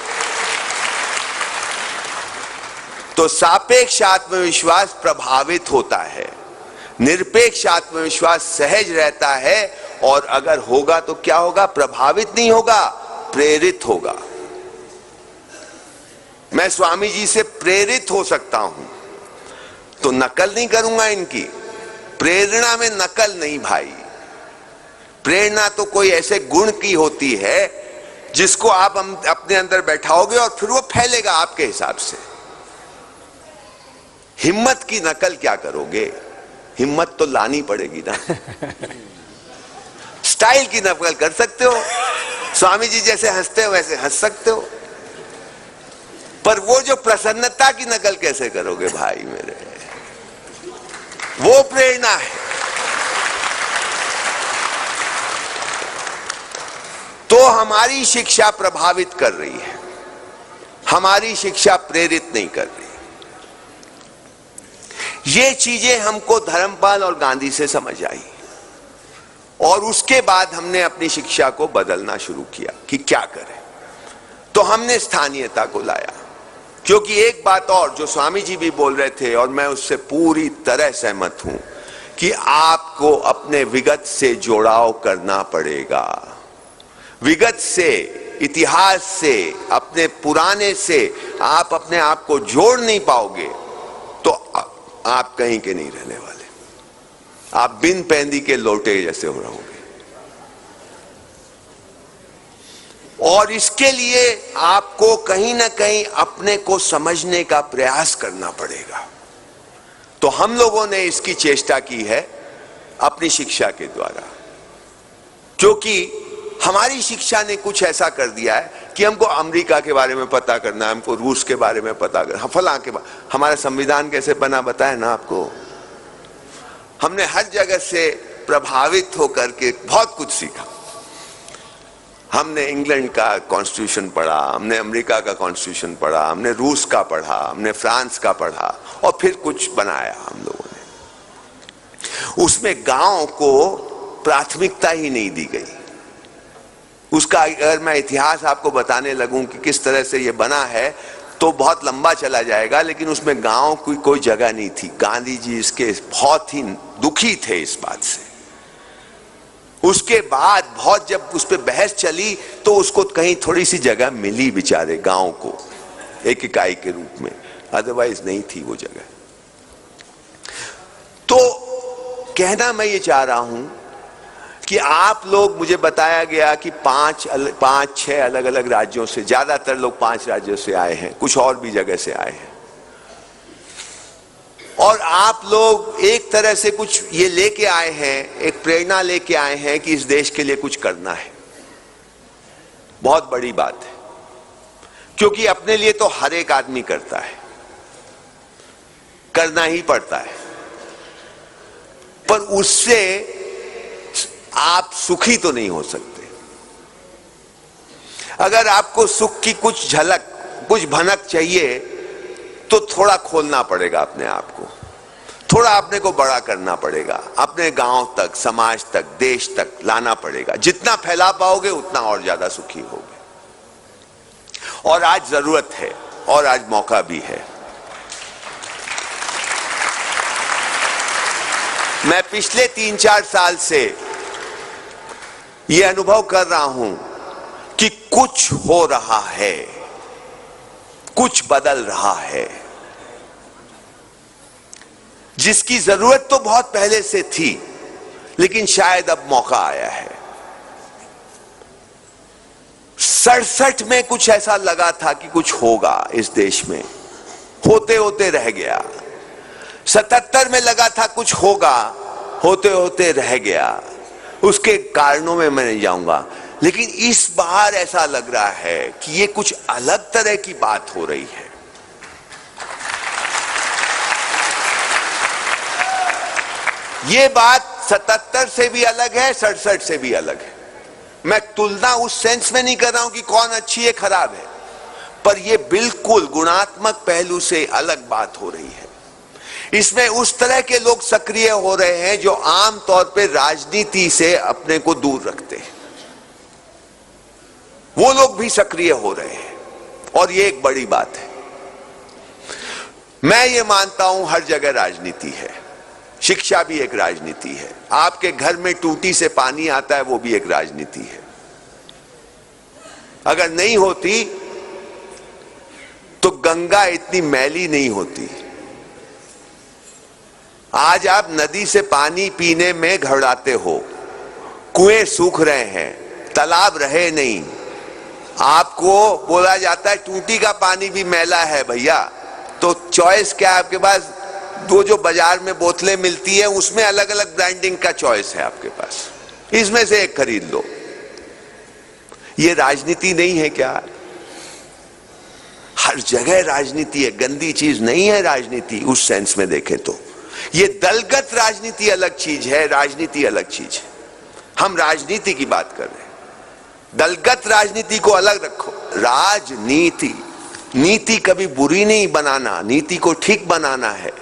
B: तो सापेक्ष आत्मविश्वास प्रभावित होता है, निरपेक्ष आत्मविश्वास सहज रहता है, और अगर होगा तो क्या होगा? प्रभावित नहीं होगा, प्रेरित होगा। मैं स्वामी जी से प्रेरित हो सकता हूं तो नकल नहीं करूंगा इनकी। प्रेरणा में नकल नहीं भाई, प्रेरणा तो कोई ऐसे गुण की होती है जिसको आप अपने अंदर बैठाओगे और फिर वो फैलेगा आपके हिसाब से। हिम्मत की नकल क्या करोगे? हिम्मत तो लानी पड़ेगी ना। स्टाइल की नकल कर सकते हो, स्वामी जी जैसे हंसते हो वैसे हंस सकते हो, पर वो जो प्रसन्नता की नकल कैसे करोगे भाई मेरे? वो प्रेरणा है। तो हमारी शिक्षा प्रभावित कर रही है, हमारी शिक्षा प्रेरित नहीं कर रही। ये चीजें हमको धर्मपाल और गांधी से समझ आई, और उसके बाद हमने अपनी शिक्षा को बदलना शुरू किया कि क्या करें। तो हमने स्थानीयता को लाया, क्योंकि एक बात और जो स्वामी जी भी बोल रहे थे और मैं उससे पूरी तरह सहमत हूं कि आपको अपने विगत से जोड़ाव करना पड़ेगा। विगत से, इतिहास से, अपने पुराने से आप अपने आप को जोड़ नहीं पाओगे तो आप कहीं के नहीं रहने वाले, आप बिन पैंदी के लोटे जैसे हो रहोगे। और इसके लिए आपको कहीं ना कहीं अपने को समझने का प्रयास करना पड़ेगा। तो हम लोगों ने इसकी चेष्टा की है अपनी शिक्षा के द्वारा, क्योंकि हमारी शिक्षा ने कुछ ऐसा कर दिया है कि हमको अमेरिका के बारे में पता करना है, हमको रूस के बारे में पता करना, फलां के बारे, हमारा संविधान कैसे बना बताया ना आपको। हमने हर जगह से प्रभावित होकर के बहुत कुछ सीखा। हमने इंग्लैंड का कॉन्स्टिट्यूशन पढ़ा, हमने अमेरिका का कॉन्स्टिट्यूशन पढ़ा, हमने रूस का पढ़ा, हमने फ्रांस का पढ़ा, और फिर कुछ बनाया हम लोगों ने। उसमें गांव को प्राथमिकता ही नहीं दी गई। उसका अगर मैं इतिहास आपको बताने लगूं कि किस तरह से ये बना है तो बहुत लंबा चला जाएगा, लेकिन उसमें गांव की कोई जगह नहीं थी। गांधी जी इसके बहुत ही दुखी थे इस बात से। उसके बाद बहुत जब उस पर बहस चली तो उसको कहीं थोड़ी सी जगह मिली बेचारे गांव को एक इकाई के रूप में, अदरवाइज नहीं थी वो जगह। तो कहना मैं ये चाह रहा हूं कि आप लोग, मुझे बताया गया कि पांच छह अलग अलग राज्यों से, ज्यादातर लोग 5 राज्यों से आए हैं, कुछ और भी जगह से आए हैं, और आप लोग एक तरह से कुछ ये लेके आए हैं, एक प्रेरणा लेके आए हैं कि इस देश के लिए कुछ करना है। बहुत बड़ी बात है, क्योंकि अपने लिए तो हर एक आदमी करता है, करना ही पड़ता है, पर उससे आप सुखी तो नहीं हो सकते। अगर आपको सुख की कुछ झलक, कुछ भनक चाहिए तो थोड़ा खोलना पड़ेगा अपने आप को, थोड़ा अपने को बड़ा करना पड़ेगा, अपने गांव तक, समाज तक, देश तक लाना पड़ेगा। जितना फैला पाओगे उतना और ज्यादा सुखी होगे। और आज जरूरत है, और आज मौका भी है। मैं पिछले 3-4 साल से यह अनुभव कर रहा हूं कि कुछ हो रहा है, कुछ बदल रहा है, जिसकी जरूरत तो बहुत पहले से थी, लेकिन शायद अब मौका आया है। 67 में कुछ ऐसा लगा था कि कुछ होगा इस देश में, होते होते रह गया। 77 में लगा था कुछ होगा, होते होते रह गया। उसके कारणों में मैं नहीं जाऊंगा, लेकिन इस बार ऐसा लग रहा है कि ये कुछ अलग तरह की बात हो रही है। ये बात 77 से भी अलग है, 67 से भी अलग है। मैं तुलना उस सेंस में नहीं कर रहा हूं कि कौन अच्छी है खराब है, पर यह बिल्कुल गुणात्मक पहलू से अलग बात हो रही है। इसमें उस तरह के लोग सक्रिय हो रहे हैं जो आमतौर पर राजनीति से अपने को दूर रखते हैं, वो लोग भी सक्रिय हो रहे हैं, और ये एक बड़ी बात है। मैं ये मानता हूं हर जगह राजनीति है, शिक्षा भी एक राजनीति है, आपके घर में टूटी से पानी आता है वो भी एक राजनीति है। अगर नहीं होती तो गंगा इतनी मैली नहीं होती। आज आप नदी से पानी पीने में घबराते हो, कुएं सूख रहे हैं, तालाब रहे नहीं, आपको बोला जाता है टूटी का पानी भी मैला है भैया, तो चॉइस क्या है आपके पास? दो जो बाजार में बोतलें मिलती है उसमें अलग अलग ब्रांडिंग का चॉइस है आपके पास, इसमें से एक खरीद लो। ये राजनीति नहीं है क्या? हर जगह राजनीति है, गंदी चीज नहीं है राजनीति उस सेंस में देखें तो। ये दलगत राजनीति अलग चीज है, राजनीति अलग चीज है। हम राजनीति की बात कर रहे हैं, दलगत राजनीति को अलग रखो। राजनीति, नीति कभी बुरी नहीं बनाना, नीति को ठीक बनाना है,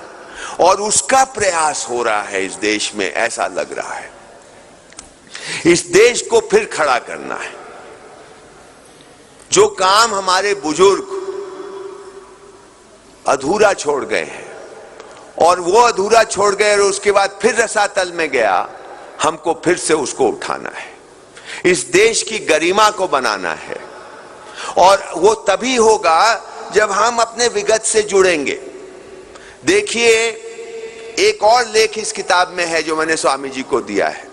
B: और उसका प्रयास हो रहा है इस देश में, ऐसा लग रहा है। इस देश को फिर खड़ा करना है। जो काम हमारे बुजुर्ग अधूरा छोड़ गए हैं, और वो अधूरा छोड़ गए और उसके बाद फिर रसातल में गया, हमको फिर से उसको उठाना है। इस देश की गरिमा को बनाना है, और वो तभी होगा जब हम अपने विगत से जुड़ेंगे। देखिए, एक और लेख इस किताब में है जो मैंने स्वामी जी को दिया है।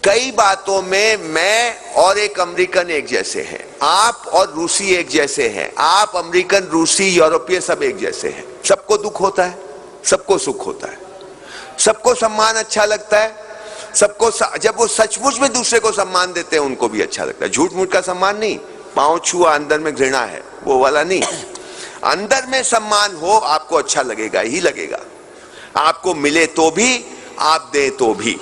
B: कई बातों में मैं और एक अमेरिकन एक जैसे हैं, आप और रूसी एक जैसे हैं, आप अमेरिकन, रूसी, यूरोपीय सब एक जैसे हैं। सबको दुख होता है, सबको सुख होता है, सबको सम्मान अच्छा लगता है, सबको जब वो सचमुच में दूसरे को सम्मान देते हैं उनको भी अच्छा लगता है। झूठ मूठ का सम्मान नहीं, पांव छुआ अंदर में घृणा है वो वाला नहीं। अंदर में सम्मान हो, आपको अच्छा लगेगा ही लगेगा, आपको मिले तो भी, आप दे तो भी।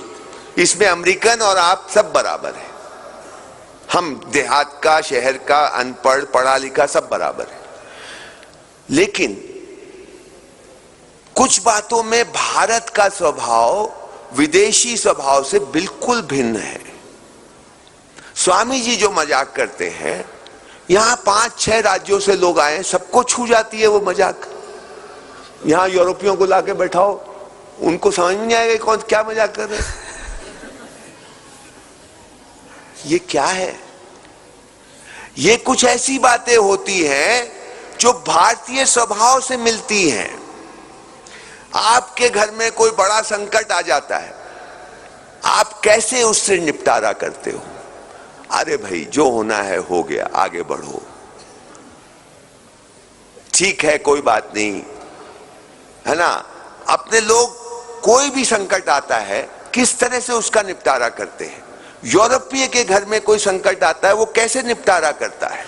B: इसमें अमेरिकन और आप सब बराबर है। हम देहात का, शहर का, अनपढ़, पढ़ा लिखा सब बराबर है। लेकिन कुछ बातों में भारत का स्वभाव विदेशी स्वभाव से बिल्कुल भिन्न है। स्वामी जी जो मजाक करते हैं, यहां 5-6 राज्यों से लोग आए, सबको छू जाती है वो मजाक। यहां यूरोपियों को लाके बैठाओ, उनको समझ में नहीं आएगा कौन क्या मजाक कर रहे हैं। ये क्या है? ये कुछ ऐसी बातें होती हैं जो भारतीय स्वभाव से मिलती हैं। आपके घर में कोई बड़ा संकट आ जाता है, आप कैसे उससे निपटारा करते हो? अरे भाई, जो होना है हो गया, आगे बढ़ो, ठीक है, कोई बात नहीं, है ना। अपने लोग कोई भी संकट आता है किस तरह से उसका निपटारा करते हैं। यूरोपीय के घर में कोई संकट आता है, वो कैसे निपटारा करता है।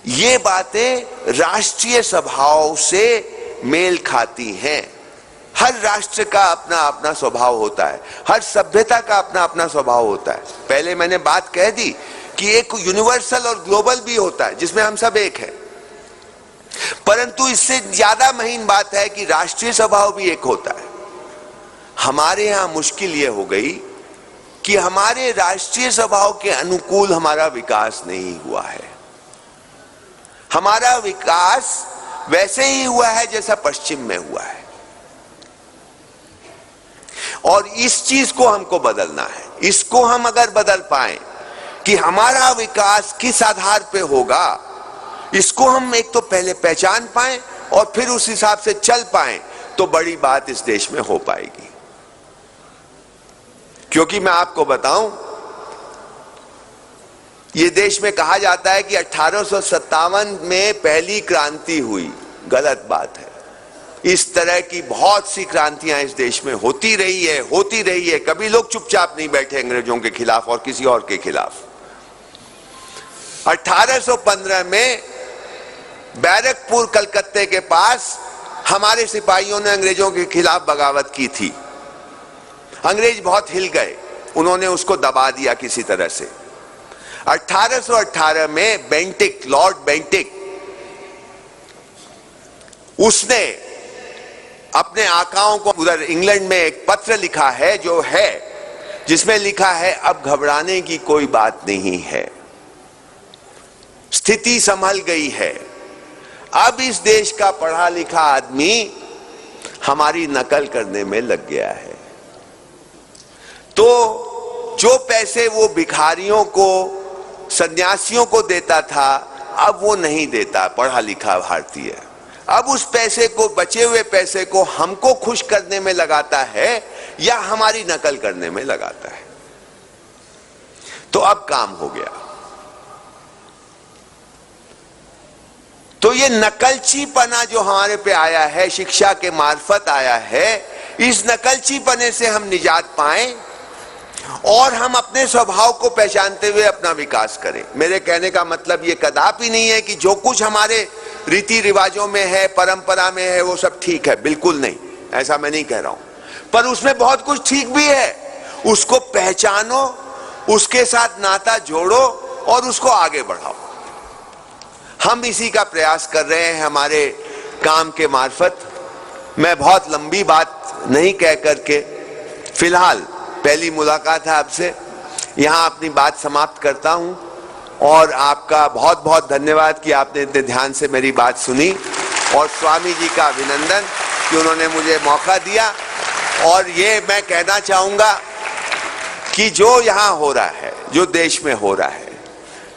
B: ये बातें राष्ट्रीय स्वभाव से मेल खाती हैं। हर राष्ट्र का अपना अपना स्वभाव होता है, हर सभ्यता का अपना अपना स्वभाव होता है। पहले मैंने बात कह दी कि एक यूनिवर्सल और ग्लोबल भी होता है जिसमें हम सब एक हैं, परंतु इससे ज्यादा महीन बात है कि राष्ट्रीय स्वभाव भी एक होता है। हमारे यहां मुश्किल यह हो गई कि हमारे राष्ट्रीय स्वभाव के अनुकूल हमारा विकास नहीं हुआ है। हमारा विकास वैसे ही हुआ है जैसा पश्चिम में हुआ है, और इस चीज को हमको बदलना है। इसको हम अगर बदल पाए कि हमारा विकास किस आधार पे होगा, इसको हम एक तो पहले पहचान पाए और फिर उस हिसाब से चल पाए, तो बड़ी बात इस देश में हो पाएगी। क्योंकि मैं आपको बताऊं, ये देश में कहा जाता है कि 1857 में पहली क्रांति हुई। गलत बात है। इस तरह की बहुत सी क्रांतियां इस देश में होती रही है। कभी लोग चुपचाप नहीं बैठे अंग्रेजों के खिलाफ और किसी और के खिलाफ। 1815 में बैरकपुर कलकत्ते के पास हमारे सिपाहियों ने अंग्रेजों के खिलाफ बगावत की थी। अंग्रेज बहुत हिल गए, उन्होंने उसको दबा दिया किसी तरह से। 1818 में बेंटिक, लॉर्ड बेंटिक, उसने अपने आकाओं को उधर इंग्लैंड में एक पत्र लिखा है जिसमें लिखा है अब घबराने की कोई बात नहीं है, स्थिति संभल गई है। अब इस देश का पढ़ा लिखा आदमी हमारी नकल करने में लग गया है। तो जो पैसे वो भिखारियों को, सन्यासियों को देता था, अब वो नहीं देता पढ़ा लिखा भारतीय। अब उस पैसे को, बचे हुए पैसे को हमको खुश करने में लगाता है या हमारी नकल करने में लगाता है। तो अब काम हो गया। तो ये नकलचीपना जो हमारे पे आया है, शिक्षा के मार्फत आया है, इस नकलचीपने से हम निजात पाएं और हम अपने स्वभाव को पहचानते हुए अपना विकास करें। मेरे कहने का मतलब ये कदापि नहीं है कि जो कुछ हमारे रीति रिवाजों में है, परंपरा में है, वो सब ठीक है, बिल्कुल नहीं, ऐसा मैं नहीं कह रहा हूं। पर उसमें बहुत कुछ ठीक भी है। उसको पहचानो, उसके साथ नाता जोड़ो और उसको आगे बढ़ाओ। हम इसी का प्रयास कर रहे हैं हमारे काम के मार्फत। मैं बहुत लंबी बात नहीं कह करके, फिलहाल पहली मुलाकात है आपसे, यहां अपनी बात समाप्त करता हूं। और आपका बहुत बहुत धन्यवाद कि आपने इतने ध्यान से मेरी बात सुनी, और स्वामी जी का अभिनंदन कि उन्होंने मुझे मौका दिया। और ये मैं कहना चाहूंगा कि जो यहां हो रहा है, जो देश में हो रहा है,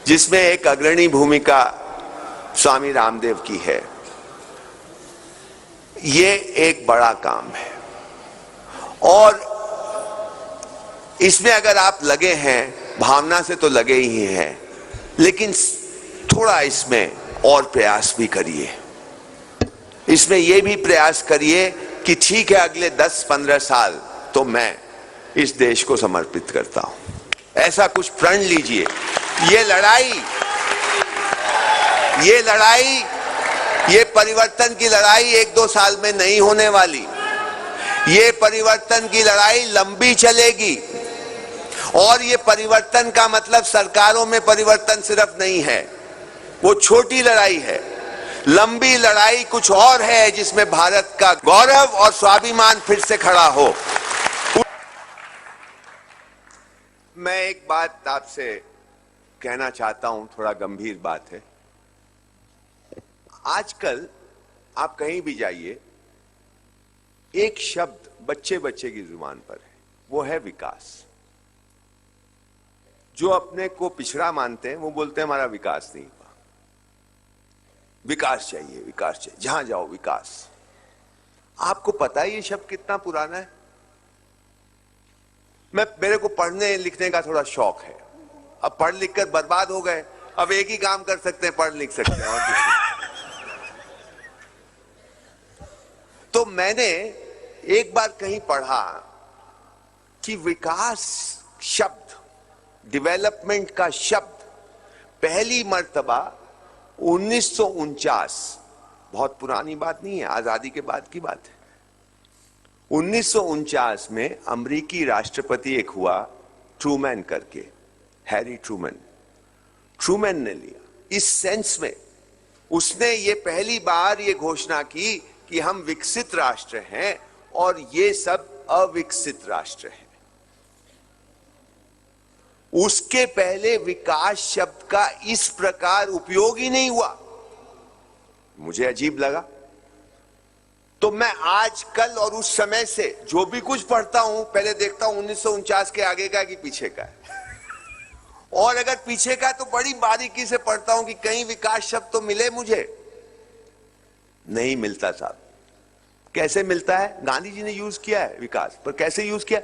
B: जिसमें एक अग्रणी भूमिका स्वामी रामदेव की है, ये एक बड़ा काम है। और इसमें अगर आप लगे हैं, भावना से तो लगे ही हैं, लेकिन थोड़ा इसमें और प्रयास भी करिए। इसमें यह भी प्रयास करिए कि ठीक है, अगले 10-15 साल तो मैं इस देश को समर्पित करता हूं। ऐसा कुछ प्रण लीजिए। ये लड़ाई, ये परिवर्तन की लड़ाई 1-2 साल में नहीं होने वाली। ये परिवर्तन की लड़ाई लंबी चलेगी। और ये परिवर्तन का मतलब सरकारों में परिवर्तन सिर्फ नहीं है, वो छोटी लड़ाई है। लंबी लड़ाई कुछ और है, जिसमें भारत का गौरव और स्वाभिमान फिर से खड़ा हो। मैं एक बात आपसे कहना चाहता हूं, थोड़ा गंभीर बात है। आजकल आप कहीं भी जाइए, एक शब्द बच्चे की जुबान पर है, वो है विकास। जो अपने को पिछड़ा मानते हैं वो बोलते हैं हमारा विकास नहीं हुआ, विकास चाहिए, जहां जाओ विकास। आपको पता है ये शब्द कितना पुराना है? मेरे को पढ़ने लिखने का थोड़ा शौक है। अब पढ़ लिख कर बर्बाद हो गए, अब एक ही काम कर सकते हैं, पढ़ लिख सकते हैं और तो मैंने एक बार कहीं पढ़ा कि विकास शब्द, डेवलपमेंट का शब्द पहली मर्तबा 1949, बहुत पुरानी बात नहीं है, आजादी के बाद की बात है, 1949 में अमेरिकी राष्ट्रपति एक हुआ ट्रूमैन करके, हैरी ट्रूमैन ने लिया। इस सेंस में उसने ये पहली बार ये घोषणा की कि हम विकसित राष्ट्र हैं और ये सब अविकसित राष्ट्र हैं। उसके पहले विकास शब्द का इस प्रकार उपयोग ही नहीं हुआ। मुझे अजीब लगा। तो मैं आज कल और उस समय से जो भी कुछ पढ़ता हूं, पहले देखता हूं 1949 के आगे का कि पीछे का है, और अगर पीछे का तो बड़ी बारीकी से पढ़ता हूं कि कहीं विकास शब्द तो मिले मुझे। नहीं मिलता साहब। कैसे मिलता है? गांधी जी ने यूज किया है विकास, पर कैसे यूज किया?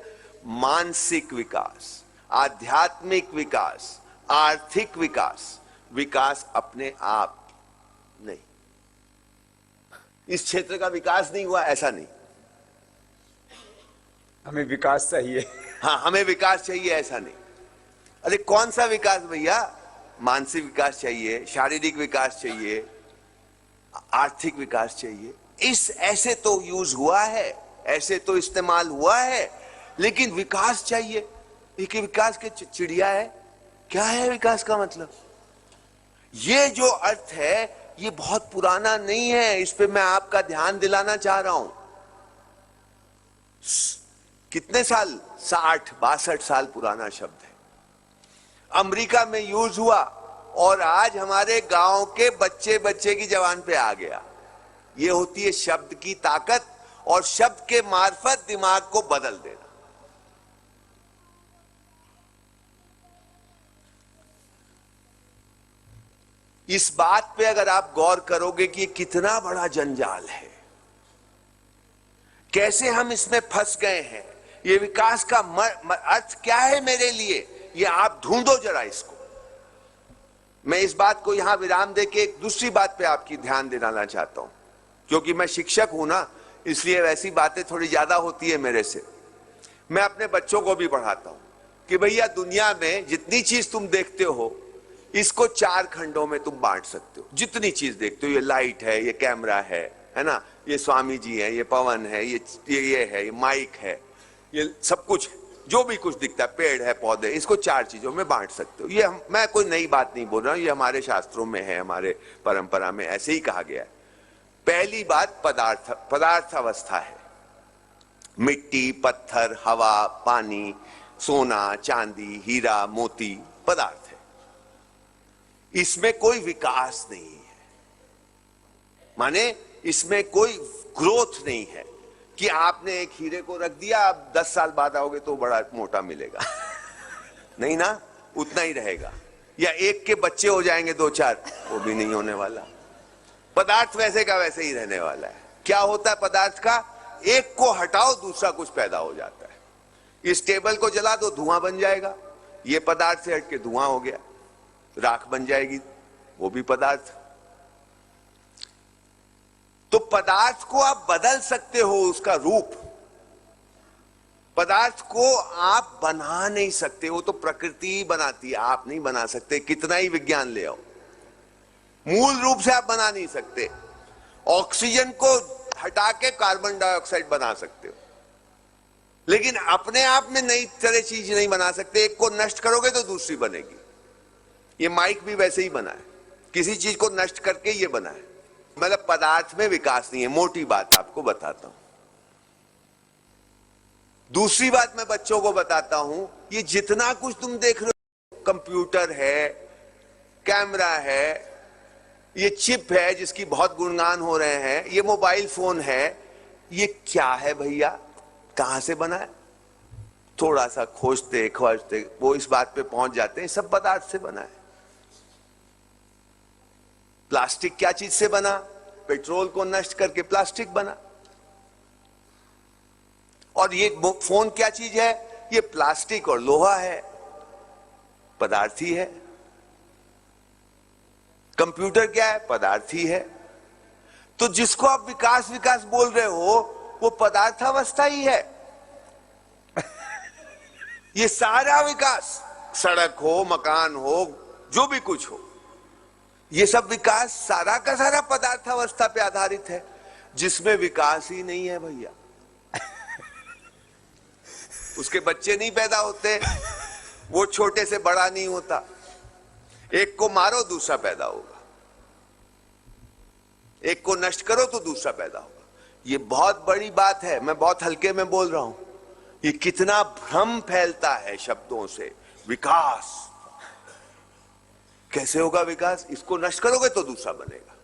B: मानसिक विकास, आध्यात्मिक विकास, आर्थिक विकास, विकास अपने आप नहीं। इस क्षेत्र का विकास नहीं हुआ, ऐसा नहीं।
A: हमें विकास चाहिए।
B: हाँ, हमें विकास चाहिए, ऐसा नहीं। अरे कौन सा विकास भैया? मानसिक विकास चाहिए, शारीरिक विकास चाहिए, आर्थिक विकास चाहिए। इस ऐसे तो यूज हुआ है, ऐसे तो इस्तेमाल हुआ है, लेकिन विकास चाहिए। ये विकास के चिड़िया है? क्या है विकास का मतलब? ये जो अर्थ है ये बहुत पुराना नहीं है, इस पे मैं आपका ध्यान दिलाना चाह रहा हूं। कितने साल? 60-62 साल पुराना शब्द है। अमेरिका में यूज हुआ और आज हमारे गांव के बच्चे बच्चे की जबान पे आ गया। ये होती है शब्द की ताकत, और शब्द के मार्फत दिमाग को बदल देना। इस बात पे अगर आप गौर करोगे कि कितना बड़ा जंजाल है, कैसे हम इसमें फंस गए हैं, ये विकास का अर्थ क्या है मेरे लिए, ये आप ढूंढो जरा इसको। मैं इस बात को यहां विराम देके एक दूसरी बात पे आपकी ध्यान दिलाना चाहता हूं, क्योंकि मैं शिक्षक हूं ना, इसलिए वैसी बातें थोड़ी ज्यादा होती है मेरे से। मैं अपने बच्चों को भी पढ़ाता हूं कि भैया दुनिया में जितनी चीज तुम देखते हो इसको 4 खंडों में तुम बांट सकते हो। जितनी चीज देखते हो, ये लाइट है, ये कैमरा है ना, ये स्वामी जी है, ये पवन है, ये है, ये माइक है, ये सब कुछ है, जो भी कुछ दिखता है, पेड़ है, पौधे, इसको 4 चीजों में बांट सकते हो। ये मैं कोई नई बात नहीं बोल रहा हूं, ये हमारे शास्त्रों में है, हमारे परंपरा में ऐसे ही कहा गया है। पहली बात पदार्थ अवस्था है। मिट्टी, पत्थर, हवा, पानी, सोना, चांदी, हीरा, मोती पदार्थ है। इसमें कोई विकास नहीं है, माने इसमें कोई ग्रोथ नहीं है कि आपने एक हीरे को रख दिया, आप 10 साल बाद आओगे तो बड़ा मोटा मिलेगा। नहीं ना, उतना ही रहेगा। या एक के बच्चे हो जाएंगे 2-4, वो भी नहीं होने वाला। पदार्थ वैसे का वैसे ही रहने वाला है। क्या होता है पदार्थ का? एक को हटाओ दूसरा कुछ पैदा हो जाता है। इस टेबल को जला दो, धुआं बन जाएगा, ये पदार्थ से हटके धुआं हो गया। राख बन जाएगी, वो भी पदार्थ। तो पदार्थ को आप बदल सकते हो, उसका रूप। पदार्थ को आप बना नहीं सकते, वो तो प्रकृति बनाती है, आप नहीं बना सकते, कितना ही विज्ञान ले आओ। मूल रूप से आप बना नहीं सकते। ऑक्सीजन को हटा के कार्बन डाइऑक्साइड बना सकते हो, लेकिन अपने आप में नई तरह चीज नहीं बना सकते। एक को नष्ट करोगे तो दूसरी बनेगी। ये माइक भी वैसे ही बना है, किसी चीज को नष्ट करके ये बना है। मतलब पदार्थ में विकास नहीं है। मोटी बात आपको बताता हूं। दूसरी बात मैं बच्चों को बताता हूं, ये जितना कुछ तुम देख रहे हो, कंप्यूटर है, कैमरा है, ये चिप है जिसकी बहुत गुणगान हो रहे हैं, ये मोबाइल फोन है, ये क्या है भैया? कहां से बना है? थोड़ा सा खोजते खोजते वो इस बात पे पहुंच जाते हैं, सब पदार्थ से बना है। प्लास्टिक क्या चीज से बना? पेट्रोल को नष्ट करके प्लास्टिक बना। और ये फोन क्या चीज है? ये प्लास्टिक और लोहा है, पदार्थ ही है। कंप्यूटर क्या है? पदार्थ ही है। तो जिसको आप विकास विकास बोल रहे हो, वो पदार्थावस्था ही है। ये सारा विकास, सड़क हो, मकान हो, जो भी कुछ हो, ये सब विकास सारा का सारा पदार्थावस्था पे आधारित है, जिसमें विकास ही नहीं है भैया। उसके बच्चे नहीं पैदा होते, वो छोटे से बड़ा नहीं होता। एक को मारो दूसरा पैदा होगा, एक को नष्ट करो तो दूसरा पैदा होगा। ये बहुत बड़ी बात है, मैं बहुत हल्के में बोल रहा हूं। ये कितना भ्रम फैलता है शब्दों से। विकास कैसे होगा? विकास, इसको नष्ट करोगे तो दूसरा बनेगा।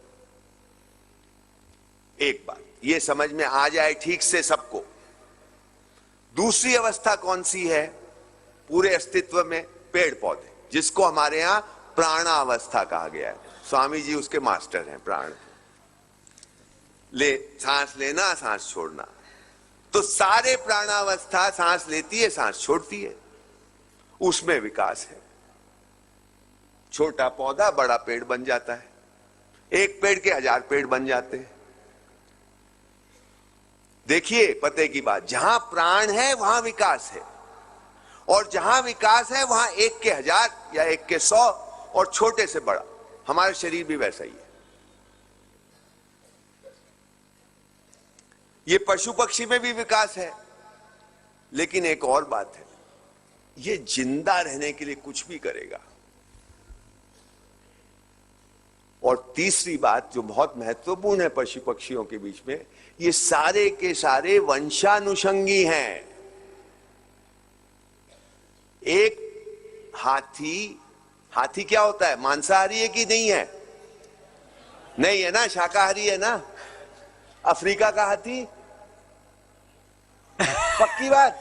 B: एक बात ये समझ में आ जाए ठीक से सबको। दूसरी अवस्था कौन सी है पूरे अस्तित्व में? पेड़ पौधे, जिसको हमारे यहां प्राणावस्था कहा गया है। स्वामी जी उसके मास्टर हैं। प्राण ले, सांस लेना, सांस छोड़ना। तो सारे प्राणावस्था, सांस लेती है, सांस छोड़ती है, उसमें विकास है। छोटा पौधा बड़ा पेड़ बन जाता है, एक पेड़ के 1000 पेड़ बन जाते हैं। देखिए पते की बात, जहां प्राण है वहां विकास है, और जहां विकास है वहां 1 के 1000 या 1 के 100 और छोटे से बड़ा। हमारा शरीर भी वैसा ही है। ये पशु पक्षी में भी विकास है, लेकिन एक और बात है, ये जिंदा रहने के लिए कुछ भी करेगा। और तीसरी बात जो बहुत महत्वपूर्ण है पशु पक्षियों के बीच में, ये सारे के सारे वंशानुषंगी हैं। एक हाथी क्या होता है, मांसाहारी है कि नहीं है? नहीं है ना, शाकाहारी है ना। अफ्रीका का हाथी, पक्की बात।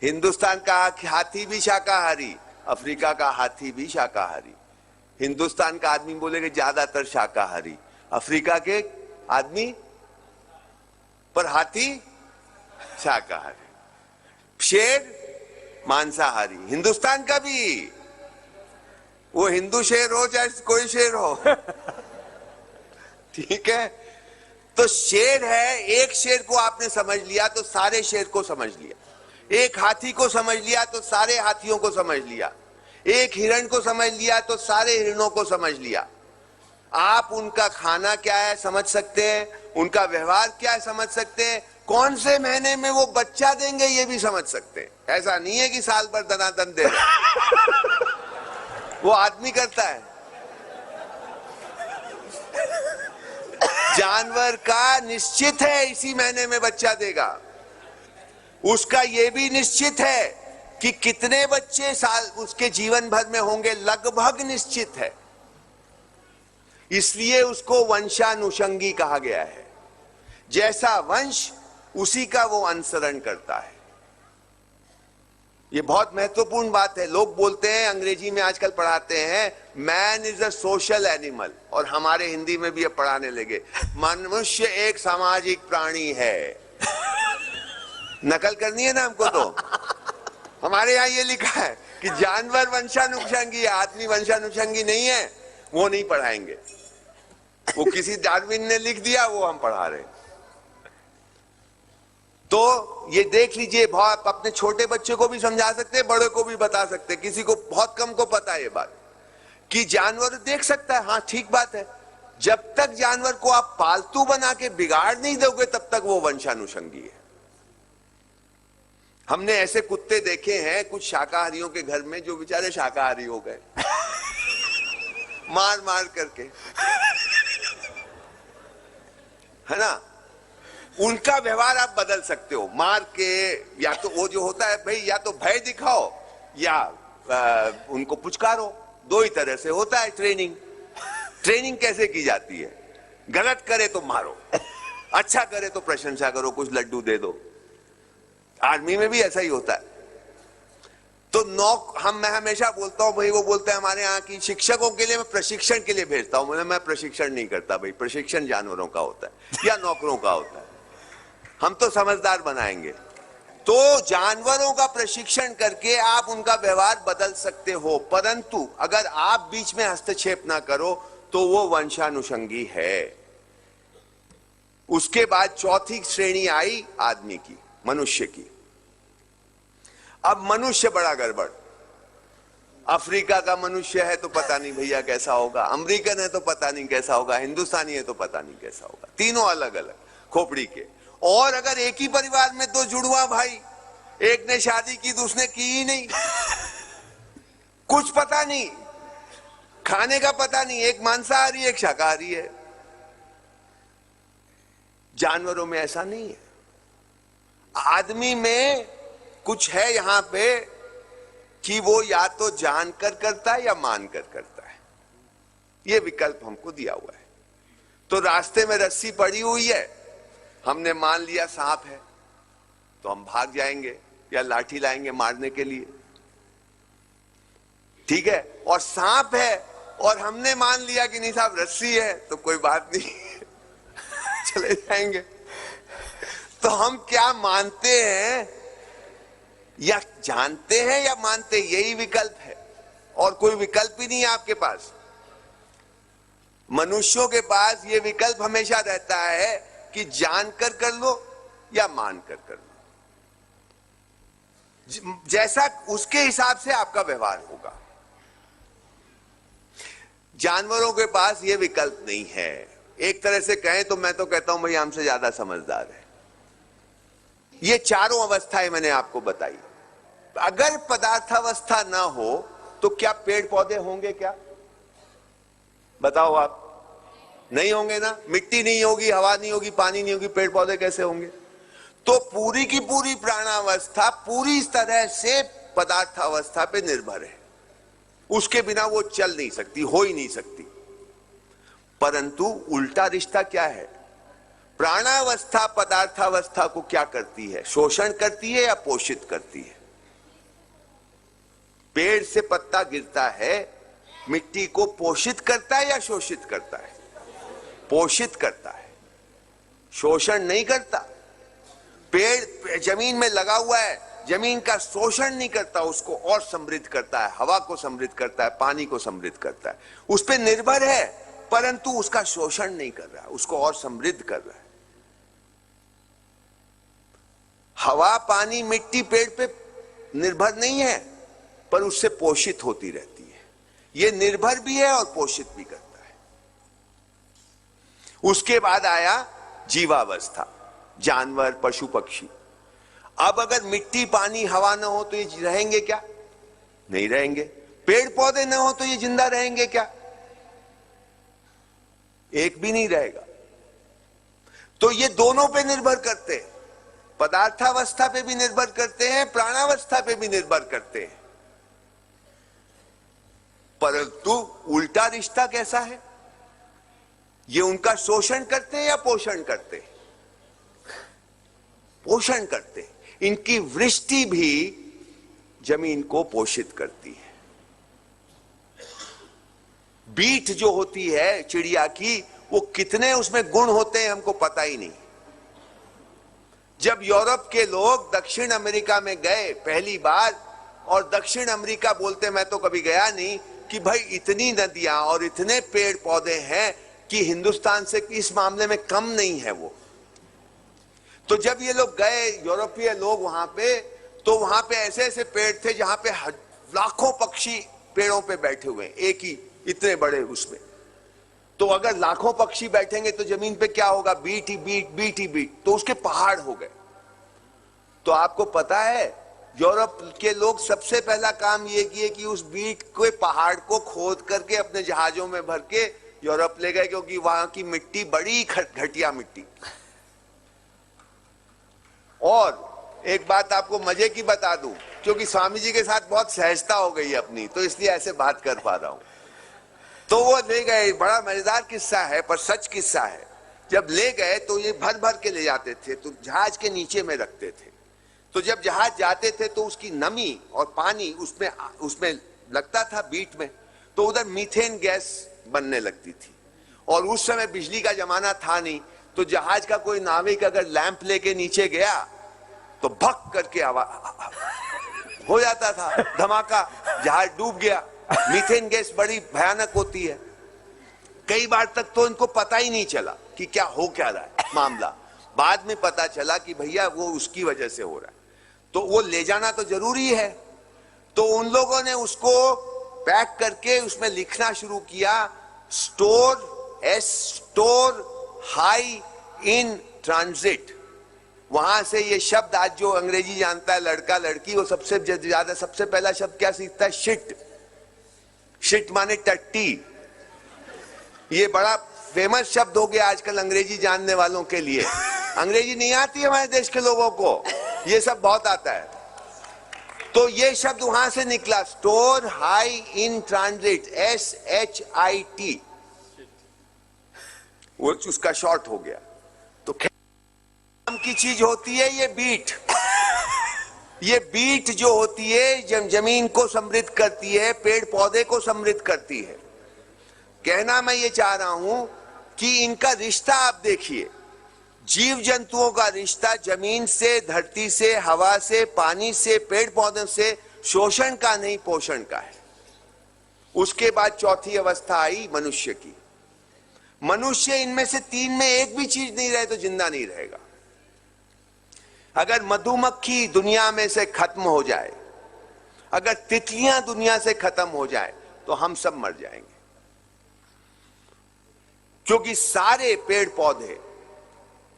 B: हिंदुस्तान का हाथी भी शाकाहारी, अफ्रीका का हाथी भी शाकाहारी। हिंदुस्तान का आदमी बोलेगा ज्यादातर शाकाहारी, अफ्रीका के आदमी, पर हाथी शाकाहारी। शेर मांसाहारी, हिंदुस्तान का भी, वो हिंदू शेर हो चाहे कोई शेर हो। ठीक है, तो शेर है, एक शेर को आपने समझ लिया तो सारे शेर को समझ लिया, एक हाथी को समझ लिया तो सारे हाथियों को समझ लिया, एक हिरण को समझ लिया तो सारे हिरणों को समझ लिया। आप उनका खाना क्या है समझ सकते हैं, उनका व्यवहार क्या है समझ सकते हैं, कौन से महीने में वो बच्चा देंगे ये भी समझ सकते हैं। ऐसा नहीं है कि साल भर दनादन दे रहे, वो आदमी करता है। जानवर का निश्चित है इसी महीने में बच्चा देगा, उसका यह भी निश्चित है कि कितने बच्चे साल उसके जीवन भर में होंगे, लगभग निश्चित है। इसलिए उसको वंशानुषंगी कहा गया है। जैसा वंश उसी का वो अनुसरण करता है। ये बहुत महत्वपूर्ण बात है। लोग बोलते हैं, अंग्रेजी में आजकल पढ़ाते हैं, man is a social animal, और हमारे हिंदी में भी अब पढ़ाने लगे, मनुष्य एक सामाजिक प्राणी है। नकल करनी है ना हमको, तो हमारे यहाँ ये लिखा है कि जानवर वंशानुषंगी है, आदमी वंशानुषंगी नहीं है, वो नहीं पढ़ाएंगे। वो किसी डार्विन ने लिख दिया, वो हम पढ़ा रहे हैं। तो ये देख लीजिए, बहुत अपने छोटे बच्चे को भी समझा सकते हैं, बड़े को भी बता सकते हैं। किसी को, बहुत कम को पता है ये बात कि जानवर देख सकता है, हाँ ठीक बात है। जब तक जानवर को आप पालतू बना के बिगाड़ नहीं दोगे तब तक वो वंशानुषंगी है। हमने ऐसे कुत्ते देखे हैं कुछ शाकाहारियों के घर में, जो बेचारे शाकाहारी हो गए मार मार करके, है ना। उनका व्यवहार आप बदल सकते हो मार के, या तो वो जो होता है भाई, या तो भय दिखाओ या उनको पुचकारो। दो ही तरह से होता है ट्रेनिंग। ट्रेनिंग कैसे की जाती है? गलत करे तो मारो, अच्छा करे तो प्रशंसा करो, कुछ लड्डू दे दो। आर्मी में भी ऐसा ही होता है। तो मैं हमेशा बोलता हूं भाई, वो बोलते हैं हमारे यहाँ की शिक्षकों के लिए मैं प्रशिक्षण के लिए भेजता हूं। मैं प्रशिक्षण नहीं करता भाई, प्रशिक्षण जानवरों का होता है या नौकरों का होता है। हम तो समझदार बनाएंगे। तो जानवरों का प्रशिक्षण करके आप उनका व्यवहार बदल सकते हो, परंतु अगर आप बीच में हस्तक्षेप ना करो तो वो वंशानुषंगी है। उसके बाद चौथी श्रेणी आई आदमी की, मनुष्य की। अब मनुष्य बड़ा गड़बड़। अफ्रीका का मनुष्य है तो पता नहीं भैया कैसा होगा, अमेरिकन है तो पता नहीं कैसा होगा, हिंदुस्तानी है तो पता नहीं कैसा होगा। तीनों अलग अलग खोपड़ी के। और अगर एक ही परिवार में दो जुड़वा भाई, एक ने शादी की दूसरे की ही नहीं, कुछ पता नहीं, खाने का पता नहीं, एक मांसाहारी एक शाकाहारी है। जानवरों में ऐसा नहीं है। आदमी में कुछ है यहां पे कि वो या तो जानकर करता है या मानकर करता है। ये विकल्प हमको दिया हुआ है। तो रास्ते में रस्सी पड़ी हुई है, हमने मान लिया सांप है तो हम भाग जाएंगे या लाठी लाएंगे मारने के लिए, ठीक है। और सांप है और हमने मान लिया कि नहीं साहब रस्सी है तो कोई बात नहीं चले जाएंगे। तो हम क्या मानते हैं या जानते हैं या मानते, यही विकल्प है और कोई विकल्प ही नहीं है आपके पास। मनुष्यों के पास ये विकल्प हमेशा रहता है कि जानकर कर लो या मानकर कर लो, जैसा उसके हिसाब से आपका व्यवहार होगा। जानवरों के पास यह विकल्प नहीं है। एक तरह से कहें तो मैं तो कहता हूं भाई हमसे ज्यादा समझदार है। ये चारों अवस्थाएं मैंने आपको बताई। अगर पदार्थावस्था ना हो तो क्या पेड़ पौधे होंगे? क्या बताओ आप? नहीं होंगे ना। मिट्टी नहीं होगी, हवा नहीं होगी, पानी नहीं होगी, पेड़ पौधे कैसे होंगे? तो पूरी की पूरी प्राणावस्था पूरी तरह से पदार्थावस्था पे निर्भर है। उसके बिना वो चल नहीं सकती, हो ही नहीं सकती। परंतु उल्टा रिश्ता क्या है? प्राणावस्था पदार्थावस्था को क्या करती है? शोषण करती है या पोषित करती है? पेड़ से पत्ता गिरता है, मिट्टी को पोषित करता है या शोषित करता है? पोषित करता है, शोषण नहीं करता। पेड़ जमीन में लगा हुआ है, जमीन का शोषण नहीं करता, उसको और समृद्ध करता है, हवा को समृद्ध करता है, पानी को समृद्ध करता है। उस पर निर्भर है परंतु उसका शोषण नहीं कर रहा, उसको और समृद्ध कर रहा है। हवा, पानी, मिट्टी पेड़ पे निर्भर नहीं है पर उससे पोषित होती रहती है। ये निर्भर भी है और पोषित भी करता है। उसके बाद आया जीवावस्था, जानवर, पशु, पक्षी। अब अगर मिट्टी, पानी, हवा ना हो तो ये रहेंगे क्या? नहीं रहेंगे। पेड़ पौधे ना हो तो ये जिंदा रहेंगे क्या? एक भी नहीं रहेगा। तो ये दोनों पे निर्भर करते हैं, पदार्थावस्था पे भी निर्भर करते हैं, प्राणावस्था पे भी निर्भर करते हैं। परंतु उल्टा रिश्ता कैसा है? ये उनका शोषण करते हैं या पोषण करते हैं? पोषण करते हैं। इनकी वृष्टि भी जमीन को पोषित करती है। बीट जो होती है चिड़िया की, वो कितने उसमें गुण होते हैं हमको पता ही नहीं। जब यूरोप के लोग दक्षिण अमेरिका में गए पहली बार, और दक्षिण अमेरिका बोलते, मैं तो कभी गया नहीं, कि भाई इतनी नदियां और इतने पेड़ पौधे हैं कि हिंदुस्तान से इस मामले में कम नहीं है वो। तो जब ये लोग गए, यूरोपीय लोग, वहां पे, तो वहां पे ऐसे ऐसे पेड़ थे जहां पे लाखों पक्षी पेड़ों पे बैठे हुए हैं, एक ही इतने बड़े उसमें। तो अगर लाखों पक्षी बैठेंगे तो जमीन पे क्या होगा? बीट ही बीट, बीट ही बीट। तो उसके पहाड़ हो गए। तो आपको पता है यूरोप के लोग सबसे पहला काम ये किए कि उस बीट के पहाड़ को खोद करके अपने जहाजों में भर के यूरोप ले गए, क्योंकि वहां की मिट्टी बड़ी घटिया मिट्टी। और एक बात आपको मजे की बता दूं, क्योंकि स्वामी जी के साथ बहुत सहजता हो गई है अपनी, तो इसलिए ऐसे बात कर पा रहा हूं। तो वो ले गए, बड़ा मजेदार किस्सा है पर सच किस्सा है। जब ले गए तो ये भर भर के ले जाते थे, तो जहाज के नीचे में रखते थे। तो जब जहाज जाते थे तो उसकी नमी और पानी उसमें लगता था बीट में, तो उधर मीथेन गैस बनने लगती थी। और उस समय बिजली का जमाना था नहीं, तो जहाज का कोई नाविक अगर लैंप लेके नीचे गया तो भक करके आवाज हो जाता था, धमाका, जहाज डूब गया। मीथेन गैस बड़ी भयानक होती है। कई बार तक तो इनको पता ही नहीं चला कि क्या हो क्या रहा है मामला। बाद में पता चला कि भैया वो उसकी वजह से हो रहा है, तो वो ले जाना तो जरूरी है। तो उन लोगों ने उसको पैक करके उसमें लिखना शुरू किया, स्टोर हाई इन ट्रांजिट। वहां से ये शब्द आज जो अंग्रेजी जानता है लड़का लड़की, वो सबसे ज्यादा सबसे पहला शब्द क्या सीखता है? शिट। शिट माने टट्टी। ये बड़ा फेमस शब्द हो गया आजकल अंग्रेजी जानने वालों के लिए। अंग्रेजी नहीं आती है हमारे देश के लोगों को, ये सब बहुत आता है। तो ये शब्द वहां से निकला, store high in transit, SHIT, वो उसका शॉर्ट हो गया। तो नाम की चीज होती है ये बीट। ये बीट जो होती है जमीन को समृद्ध करती है, पेड़ पौधे को समृद्ध करती है। कहना मैं ये चाह रहा हूं कि इनका रिश्ता आप देखिए, जीव जंतुओं का रिश्ता जमीन से, धरती से, हवा से, पानी से, पेड़ पौधों से शोषण का नहीं, पोषण का है। उसके बाद चौथी अवस्था आई मनुष्य की। मनुष्य इनमें से तीन में एक भी चीज नहीं रहे तो जिंदा नहीं रहेगा। अगर मधुमक्खी दुनिया में से खत्म हो जाए, अगर तितलियां दुनिया से खत्म हो जाए, तो हम सब मर जाएंगे, क्योंकि सारे पेड़ पौधे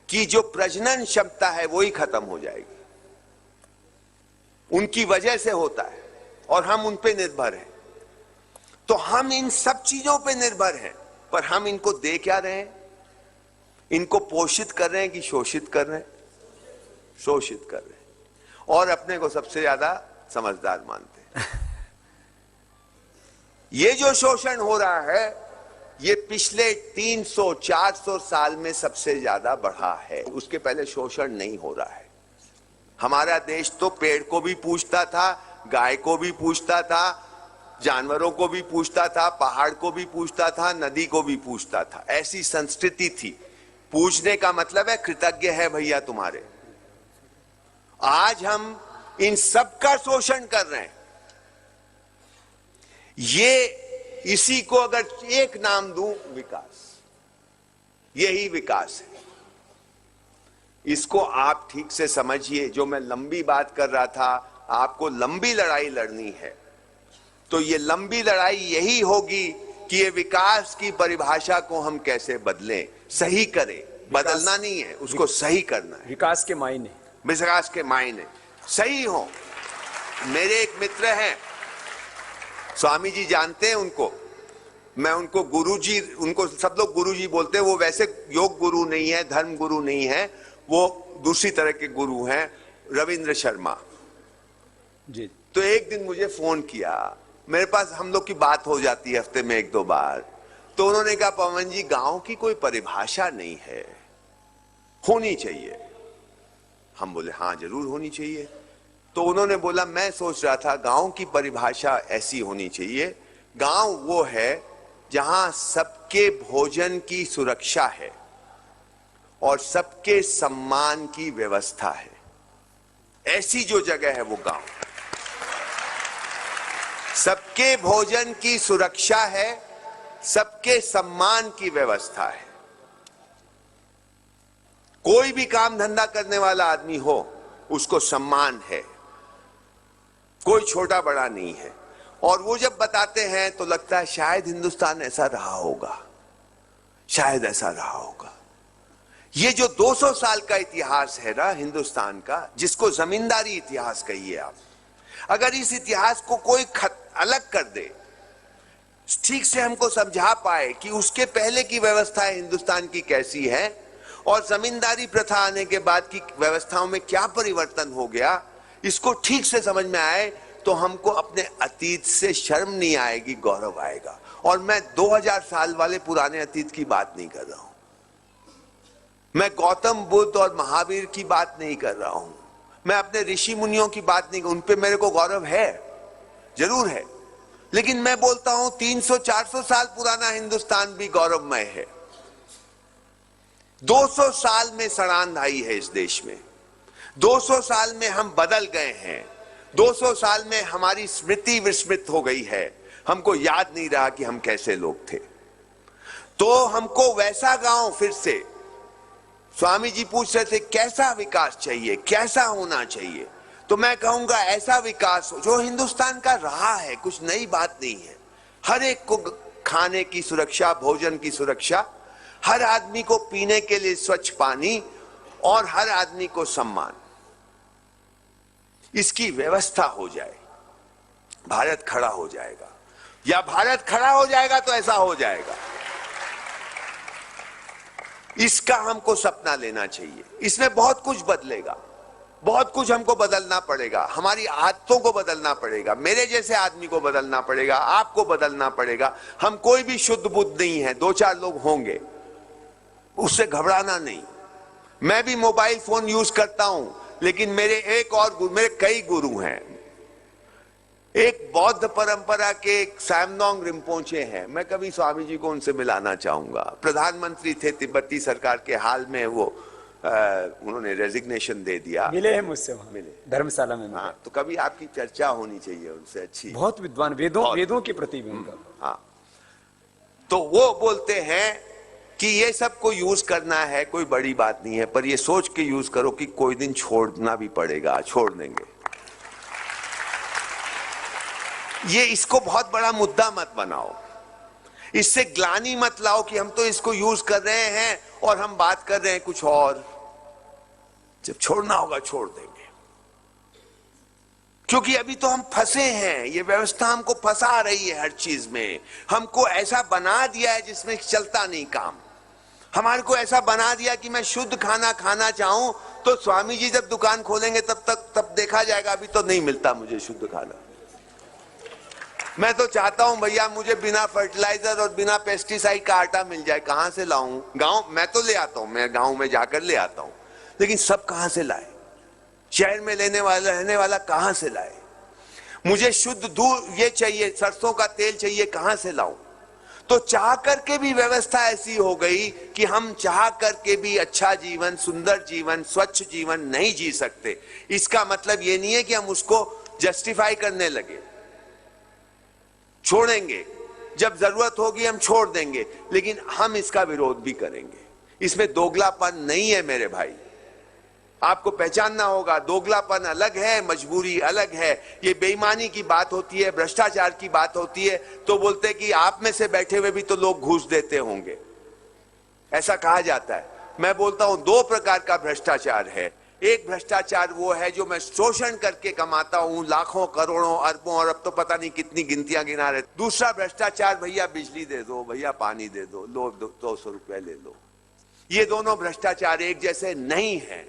B: की जो प्रजनन क्षमता है वो ही खत्म हो जाएगी। उनकी वजह से होता है और हम उन पे निर्भर हैं। तो हम इन सब चीजों पे निर्भर हैं, पर हम इनको दे क्या रहे हैं? इनको पोषित कर रहे हैं कि शोषित कर रहे हैं? शोषित कर रहे हैं, और अपने को सबसे ज्यादा समझदार मानते हैं। ये जो शोषण हो रहा है, ये पिछले 300-400 साल में सबसे ज्यादा बढ़ा है। उसके पहले शोषण नहीं हो रहा है। हमारा देश तो पेड़ को भी पूजता था, गाय को भी पूजता था, जानवरों को भी पूजता था, पहाड़ को भी पूजता था, नदी को भी पूजता था। ऐसी संस्कृति थी। पूजने का मतलब है कृतज्ञ है भैया तुम्हारे। आज हम इन सब का शोषण कर रहे हैं। ये इसी को अगर एक नाम दूं, विकास, यही विकास है। इसको आप ठीक से समझिए। जो मैं लंबी बात कर रहा था, आपको लंबी लड़ाई लड़नी है, तो ये लंबी लड़ाई यही होगी कि ये विकास की परिभाषा को हम कैसे बदलें, सही करें। बदलना नहीं है, उसको सही करना है।
A: विकास के मायने,
B: विकास के मायने सही हो। मेरे एक मित्र हैं, स्वामी जी जानते हैं उनको, मैं उनको गुरुजी, उनको सब लोग गुरुजी बोलते हैं। वो वैसे योग गुरु नहीं है, धर्म गुरु नहीं है, वो दूसरी तरह के गुरु हैं, रविंद्र शर्मा
A: जी।
B: तो एक दिन मुझे फोन किया, मेरे पास हम लोग की बात हो जाती है हफ्ते में 1-2 बार। तो उन्होंने कहा, पवन जी गांव की कोई परिभाषा नहीं है, होनी चाहिए। हम बोले हाँ जरूर होनी चाहिए। तो उन्होंने बोला, मैं सोच रहा था गांव की परिभाषा ऐसी होनी चाहिए, गांव वो है जहां सबके भोजन की सुरक्षा है और सबके सम्मान की व्यवस्था है। ऐसी जो जगह है वो गांव। सबके भोजन की सुरक्षा है, सबके सम्मान की व्यवस्था है। कोई भी काम धंधा करने वाला आदमी हो, उसको सम्मान है, कोई छोटा बड़ा नहीं है। और वो जब बताते हैं तो लगता है शायद हिंदुस्तान ऐसा रहा होगा, शायद ऐसा रहा होगा। ये जो 200 साल का इतिहास है ना हिंदुस्तान का, जिसको जमींदारी इतिहास कहिए आप, अगर इस इतिहास को कोई अलग कर दे, ठीक से हमको समझा पाए कि उसके पहले की व्यवस्थाएं हिंदुस्तान की कैसी है और जमींदारी प्रथा आने के बाद की व्यवस्थाओं में क्या परिवर्तन हो गया, इसको ठीक से समझ में आए, तो हमको अपने अतीत से शर्म नहीं आएगी, गौरव आएगा। और मैं 2000 साल वाले पुराने अतीत की बात नहीं कर रहा हूं, मैं गौतम बुद्ध और महावीर की बात नहीं कर रहा हूं, मैं अपने ऋषि मुनियों की बात नहीं, उन पे मेरे को गौरव है, जरूर है। लेकिन मैं बोलता हूं 300-400 साल पुराना हिंदुस्तान भी गौरवमय है। 200 साल में सड़ांध आई है इस देश में, 200 साल में हम बदल गए हैं, 200 साल में हमारी स्मृति विस्मृत हो गई है, हमको याद नहीं रहा कि हम कैसे लोग थे। तो हमको वैसा गांव फिर से, स्वामी जी पूछ रहे थे कैसा विकास चाहिए, कैसा होना चाहिए, तो मैं कहूंगा ऐसा विकास जो हिंदुस्तान का रहा है, कुछ नई बात नहीं है। हर एक को खाने की सुरक्षा, भोजन की सुरक्षा, हर आदमी को पीने के लिए स्वच्छ पानी और हर आदमी को सम्मान, इसकी व्यवस्था हो जाए, भारत खड़ा हो जाएगा। या भारत खड़ा हो जाएगा तो ऐसा हो जाएगा। इसका हमको सपना लेना चाहिए। इसमें बहुत कुछ बदलेगा, बहुत कुछ हमको बदलना पड़ेगा, हमारी आदतों को बदलना पड़ेगा, मेरे जैसे आदमी को बदलना पड़ेगा, आपको बदलना पड़ेगा। हम कोई भी शुद्ध बुद्ध नहीं है, 2-4 लोग होंगे, उससे घबराना नहीं। मैं भी मोबाइल फोन यूज करता हूं, लेकिन मेरे मेरे कई गुरु हैं। एक बौद्ध परंपरा के सैमनोंग रिम्पोचे हैं, मैं कभी स्वामी जी को उनसे मिलाना चाहूंगा। प्रधानमंत्री थे तिब्बती सरकार के, हाल में वो उन्होंने रेजिग्नेशन दे दिया।
A: मिले हैं मुझसे, वहां
B: मिले
A: धर्मशाला में।
B: हाँ, तो कभी आपकी चर्चा होनी चाहिए उनसे, अच्छी,
A: बहुत विद्वान, वेदों के प्रति भी उनका।
B: हाँ, तो वो बोलते हैं कि ये सब को यूज करना है कोई बड़ी बात नहीं है, पर ये सोच के यूज करो कि कोई दिन छोड़ना भी पड़ेगा, छोड़ देंगे। ये इसको बहुत बड़ा मुद्दा मत बनाओ, इससे ग्लानि मत लाओ कि हम तो इसको यूज कर रहे हैं और हम बात कर रहे हैं कुछ और। जब छोड़ना होगा छोड़ देंगे, क्योंकि अभी तो हम फंसे हैं, ये व्यवस्था हमको फंसा रही है हर चीज में। हमको ऐसा बना दिया है जिसमें चलता नहीं काम। हमारे को ऐसा बना दिया कि मैं शुद्ध खाना खाना चाहूं तो स्वामी जी जब दुकान खोलेंगे तब देखा जाएगा, अभी तो नहीं मिलता मुझे शुद्ध खाना। मैं तो चाहता हूं भैया मुझे बिना फर्टिलाइजर और बिना पेस्टिसाइड का आटा मिल जाए, कहां से लाऊं? गांव मैं तो ले आता हूं, मैं गांव में जाकर ले आता हूं, लेकिन सब कहां से लाए? शहर में रहने वाला कहां से लाए? मुझे शुद्ध दूध ये चाहिए, सरसों का तेल चाहिए, कहां से लाऊं? तो चाह करके भी व्यवस्था ऐसी हो गई कि हम चाह करके भी अच्छा जीवन, सुंदर जीवन, स्वच्छ जीवन नहीं जी सकते। इसका मतलब ये नहीं है कि हम उसको जस्टिफाई करने लगे। छोड़ेंगे, जब जरूरत होगी हम छोड़ देंगे, लेकिन हम इसका विरोध भी करेंगे। इसमें दोगलापन नहीं है मेरे भाई, आपको पहचानना होगा। दोगलापन अलग है, मजबूरी अलग है। ये बेईमानी की बात होती है, भ्रष्टाचार की बात होती है तो बोलते कि आप में से बैठे हुए भी तो लोग घूस देते होंगे, ऐसा कहा जाता है। मैं बोलता हूं दो प्रकार का भ्रष्टाचार है। एक भ्रष्टाचार वो है जो मैं शोषण करके कमाता हूं लाखों करोड़ों अरबों, और अब तो पता नहीं कितनी गिनतियां गिना रहे। दूसरा भ्रष्टाचार, भैया बिजली दे दो, भैया पानी दे दो, लो 200 रुपए ले लो। ये दोनों भ्रष्टाचार एक जैसे नहीं है।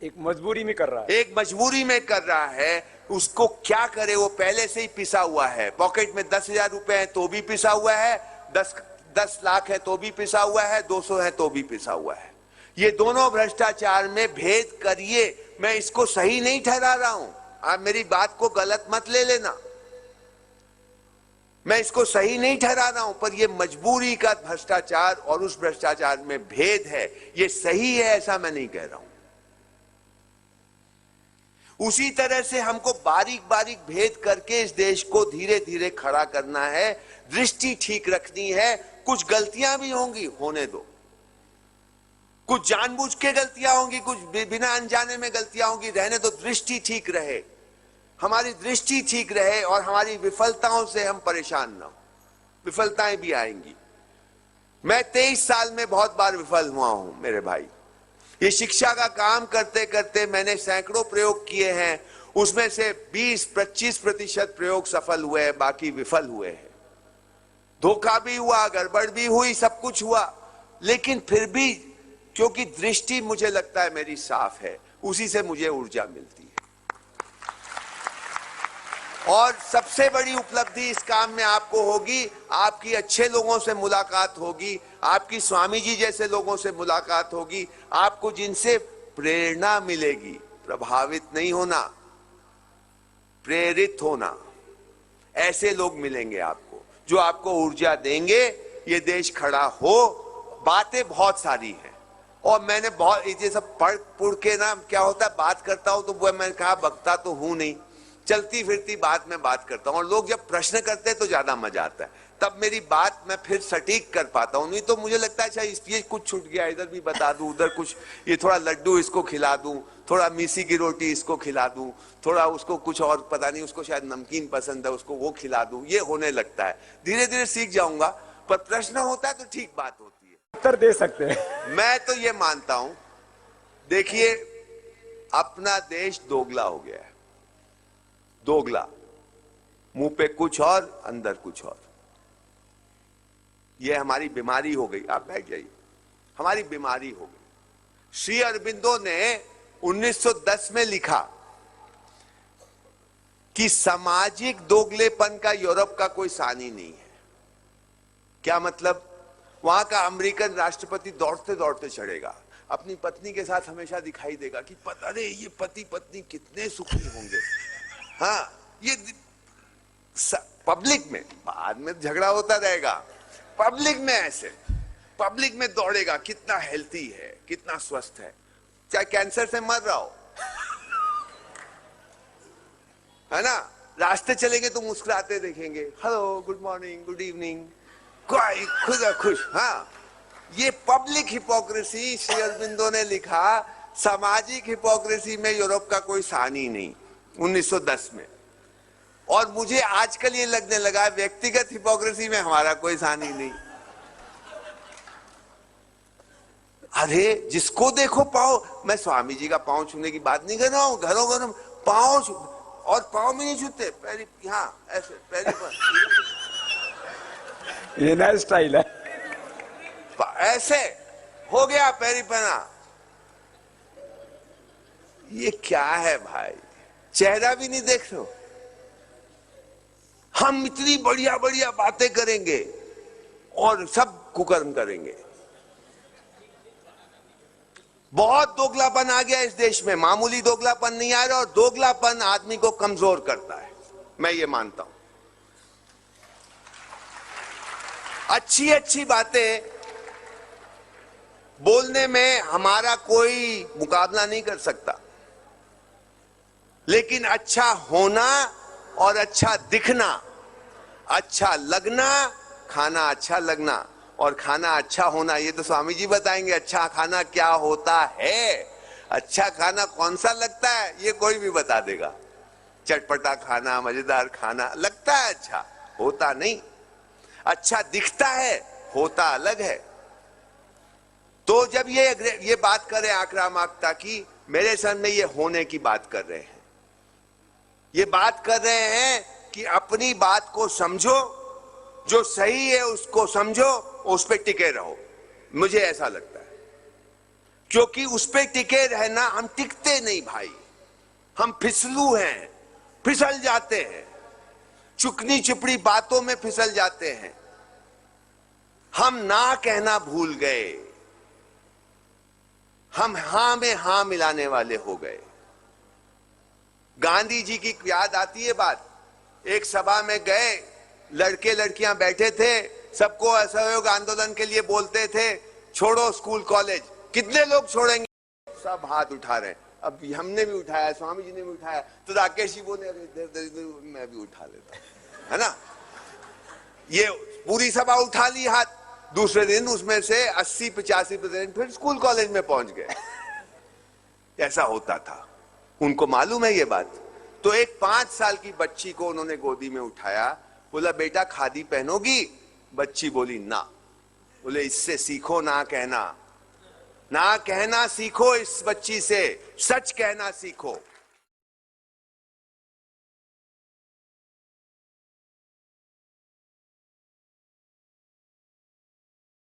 A: एक मजबूरी में कर रहा है,
B: एक मजबूरी में कर रहा है, उसको क्या करे, वो पहले से ही पिसा हुआ है। पॉकेट में 10,000 रुपए है तो भी पिसा हुआ है, 10 लाख है तो भी पिसा हुआ है, 200 है तो भी पिसा हुआ है। ये दोनों भ्रष्टाचार में भेद करिए। मैं इसको सही नहीं ठहरा रहा हूं, आप मेरी बात को गलत मत ले लेना, मैं इसको सही नहीं ठहरा रहा हूं, पर यह मजबूरी का भ्रष्टाचार और उस भ्रष्टाचार में भेद है। यह सही है ऐसा मैं नहीं कह रहा हूं। उसी तरह से हमको बारीक बारीक भेद करके इस देश को धीरे धीरे खड़ा करना है, दृष्टि ठीक रखनी है। कुछ गलतियां भी होंगी, होने दो, कुछ जानबूझ के गलतियां होंगी, कुछ बिना अनजाने में गलतियां होंगी, रहने दो। दृष्टि ठीक रहे, हमारी दृष्टि ठीक रहे और हमारी विफलताओं से हम परेशान ना हो। विफलताएं भी आएंगी। मैं 23 साल में बहुत बार विफल हुआ हूं मेरे भाई। ये शिक्षा का काम करते करते मैंने सैकड़ों प्रयोग किए हैं, उसमें से 20-25% प्रयोग सफल हुए हैं, बाकी विफल हुए हैं। धोखा भी हुआ, गड़बड़ भी हुई, सब कुछ हुआ, लेकिन फिर भी क्योंकि दृष्टि मुझे लगता है मेरी साफ है, उसी से मुझे ऊर्जा मिलती है। और सबसे बड़ी उपलब्धि इस काम में आपको होगी, आपकी अच्छे लोगों से मुलाकात होगी, आपकी स्वामी जी जैसे लोगों से मुलाकात होगी, आपको जिनसे प्रेरणा मिलेगी। प्रभावित नहीं होना, प्रेरित होना। ऐसे लोग मिलेंगे आपको जो आपको ऊर्जा देंगे, ये देश खड़ा हो। बातें बहुत सारी हैं और मैंने बहुत ये सब पढ़ के ना, क्या होता है, बात करता हूं तो वो मैंने कहा बकता तो हूं नहीं, चलती फिरती बात में बात करता हूं, और लोग जब प्रश्न करते हैं तो ज्यादा मजा आता है, तब मेरी बात मैं फिर सटीक कर पाता हूं। नहीं तो मुझे लगता है अच्छा ये कुछ छूट गया, इधर भी बता दूं, उधर कुछ, ये थोड़ा लड्डू इसको खिला दूं, थोड़ा मीसी की रोटी इसको खिला दूं, थोड़ा उसको कुछ और पता नहीं, उसको शायद नमकीन पसंद है, उसको वो खिला दूं, ये होने लगता है। धीरे धीरे सीख जाऊंगा, पर प्रश्न होता है तो ठीक बात होती है,
A: उत्तर दे सकते हैं।
B: मैं तो ये मानता हूं। देखिए, अपना देश दोगला हो गया है, दोगला, मुंह पे कुछ और अंदर कुछ और। ये हमारी बीमारी हो गई। आप बैठ जाइए, हमारी बीमारी हो गई। श्री अरबिंदो ने 1910 में लिखा कि सामाजिक दोगलेपन का यूरोप का कोई सानी नहीं है। क्या मतलब? वहां का अमेरिकन राष्ट्रपति दौड़ते दौड़ते चढ़ेगा, अपनी पत्नी के साथ हमेशा दिखाई देगा कि पता नहीं ये पति पत्नी कितने सुखी होंगे। हाँ, ये पब्लिक में, बाद में झगड़ा होता रहेगा, पब्लिक में ऐसे, पब्लिक में दौड़ेगा, कितना हेल्थी है, कितना स्वस्थ है, चाहे कैंसर से मर रहा हो, है ना। रास्ते चलेंगे तो मुस्कुराते देखेंगे, hello, good morning, good evening, खुद खुश। हाँ, ये पब्लिक हिपोक्रेसी श्री अरबिंदो ने लिखा, सामाजिक हिपोक्रेसी में यूरोप का कोई स्थान ही नहीं 1910 में। और मुझे आजकल ये लगने लगा व्यक्तिगत हिपोक्रेसी में हमारा कोई स्थान ही नहीं। अरे जिसको देखो पाँव, मैं स्वामी जी का पाँव छूने की बात नहीं कर रहा हूं, घरों घरों पाँव, और पाँव में नहीं छूते, पैरी यहाँ ऐसे पैरी पर,
A: ये नया स्टाइल है,
B: ऐसे हो गया पैरी पहना। ये क्या है भाई, चेहरा भी नहीं देख रहे हो। हम इतनी बढ़िया बढ़िया बातें करेंगे और सब कुकर्म करेंगे। बहुत दोगलापन आ गया इस देश में, मामूली दोगलापन नहीं आ रहा, और दोगलापन आदमी को कमजोर करता है, मैं ये मानता हूं। अच्छी अच्छी बातें बोलने में हमारा कोई मुकाबला नहीं कर सकता, लेकिन अच्छा होना और अच्छा दिखना, अच्छा लगना, खाना अच्छा लगना और खाना अच्छा होना, ये तो स्वामी जी बताएंगे अच्छा खाना क्या होता है। अच्छा खाना कौन सा लगता है ये कोई भी बता देगा। चटपटा खाना, मजेदार खाना लगता है अच्छा, होता नहीं। अच्छा दिखता है, होता अलग है। तो जब ये बात करें आक्रामकता की, मेरे सामने ये होने की बात कर रहे हैं। ये बात कर रहे हैं कि अपनी बात को समझो, जो सही है उसको समझो, उस पे टिके रहो। मुझे ऐसा लगता है, क्योंकि उस पे टिके रहना, हम टिकते नहीं भाई, हम फिसलू हैं, फिसल जाते हैं, चुकनी चुपड़ी बातों में फिसल जाते हैं। हम ना कहना भूल गए, हम हां में हां मिलाने वाले हो गए। गांधी जी की याद आती है बात, एक सभा में गए, लड़के लड़कियां बैठे थे, सबको असहयोग आंदोलन के लिए बोलते थे, छोड़ो स्कूल कॉलेज। कितने लोग छोड़ेंगे? सब हाथ उठा रहे हैं। अब हमने भी उठाया, स्वामी जी ने भी उठाया, तो राकेश जी बोले मैं भी उठा लेता, है ना। ये पूरी सभा उठा ली हाथ, दूसरे दिन उसमें से 80-85% फिर स्कूल कॉलेज में पहुंच गए। ऐसा होता था, उनको मालूम है ये बात। तो एक 5 साल की बच्ची को उन्होंने गोदी में उठाया, बोला बेटा खादी पहनोगी? बच्ची बोली ना। बोले इससे सीखो ना कहना, ना कहना सीखो, इस बच्ची से सच कहना सीखो।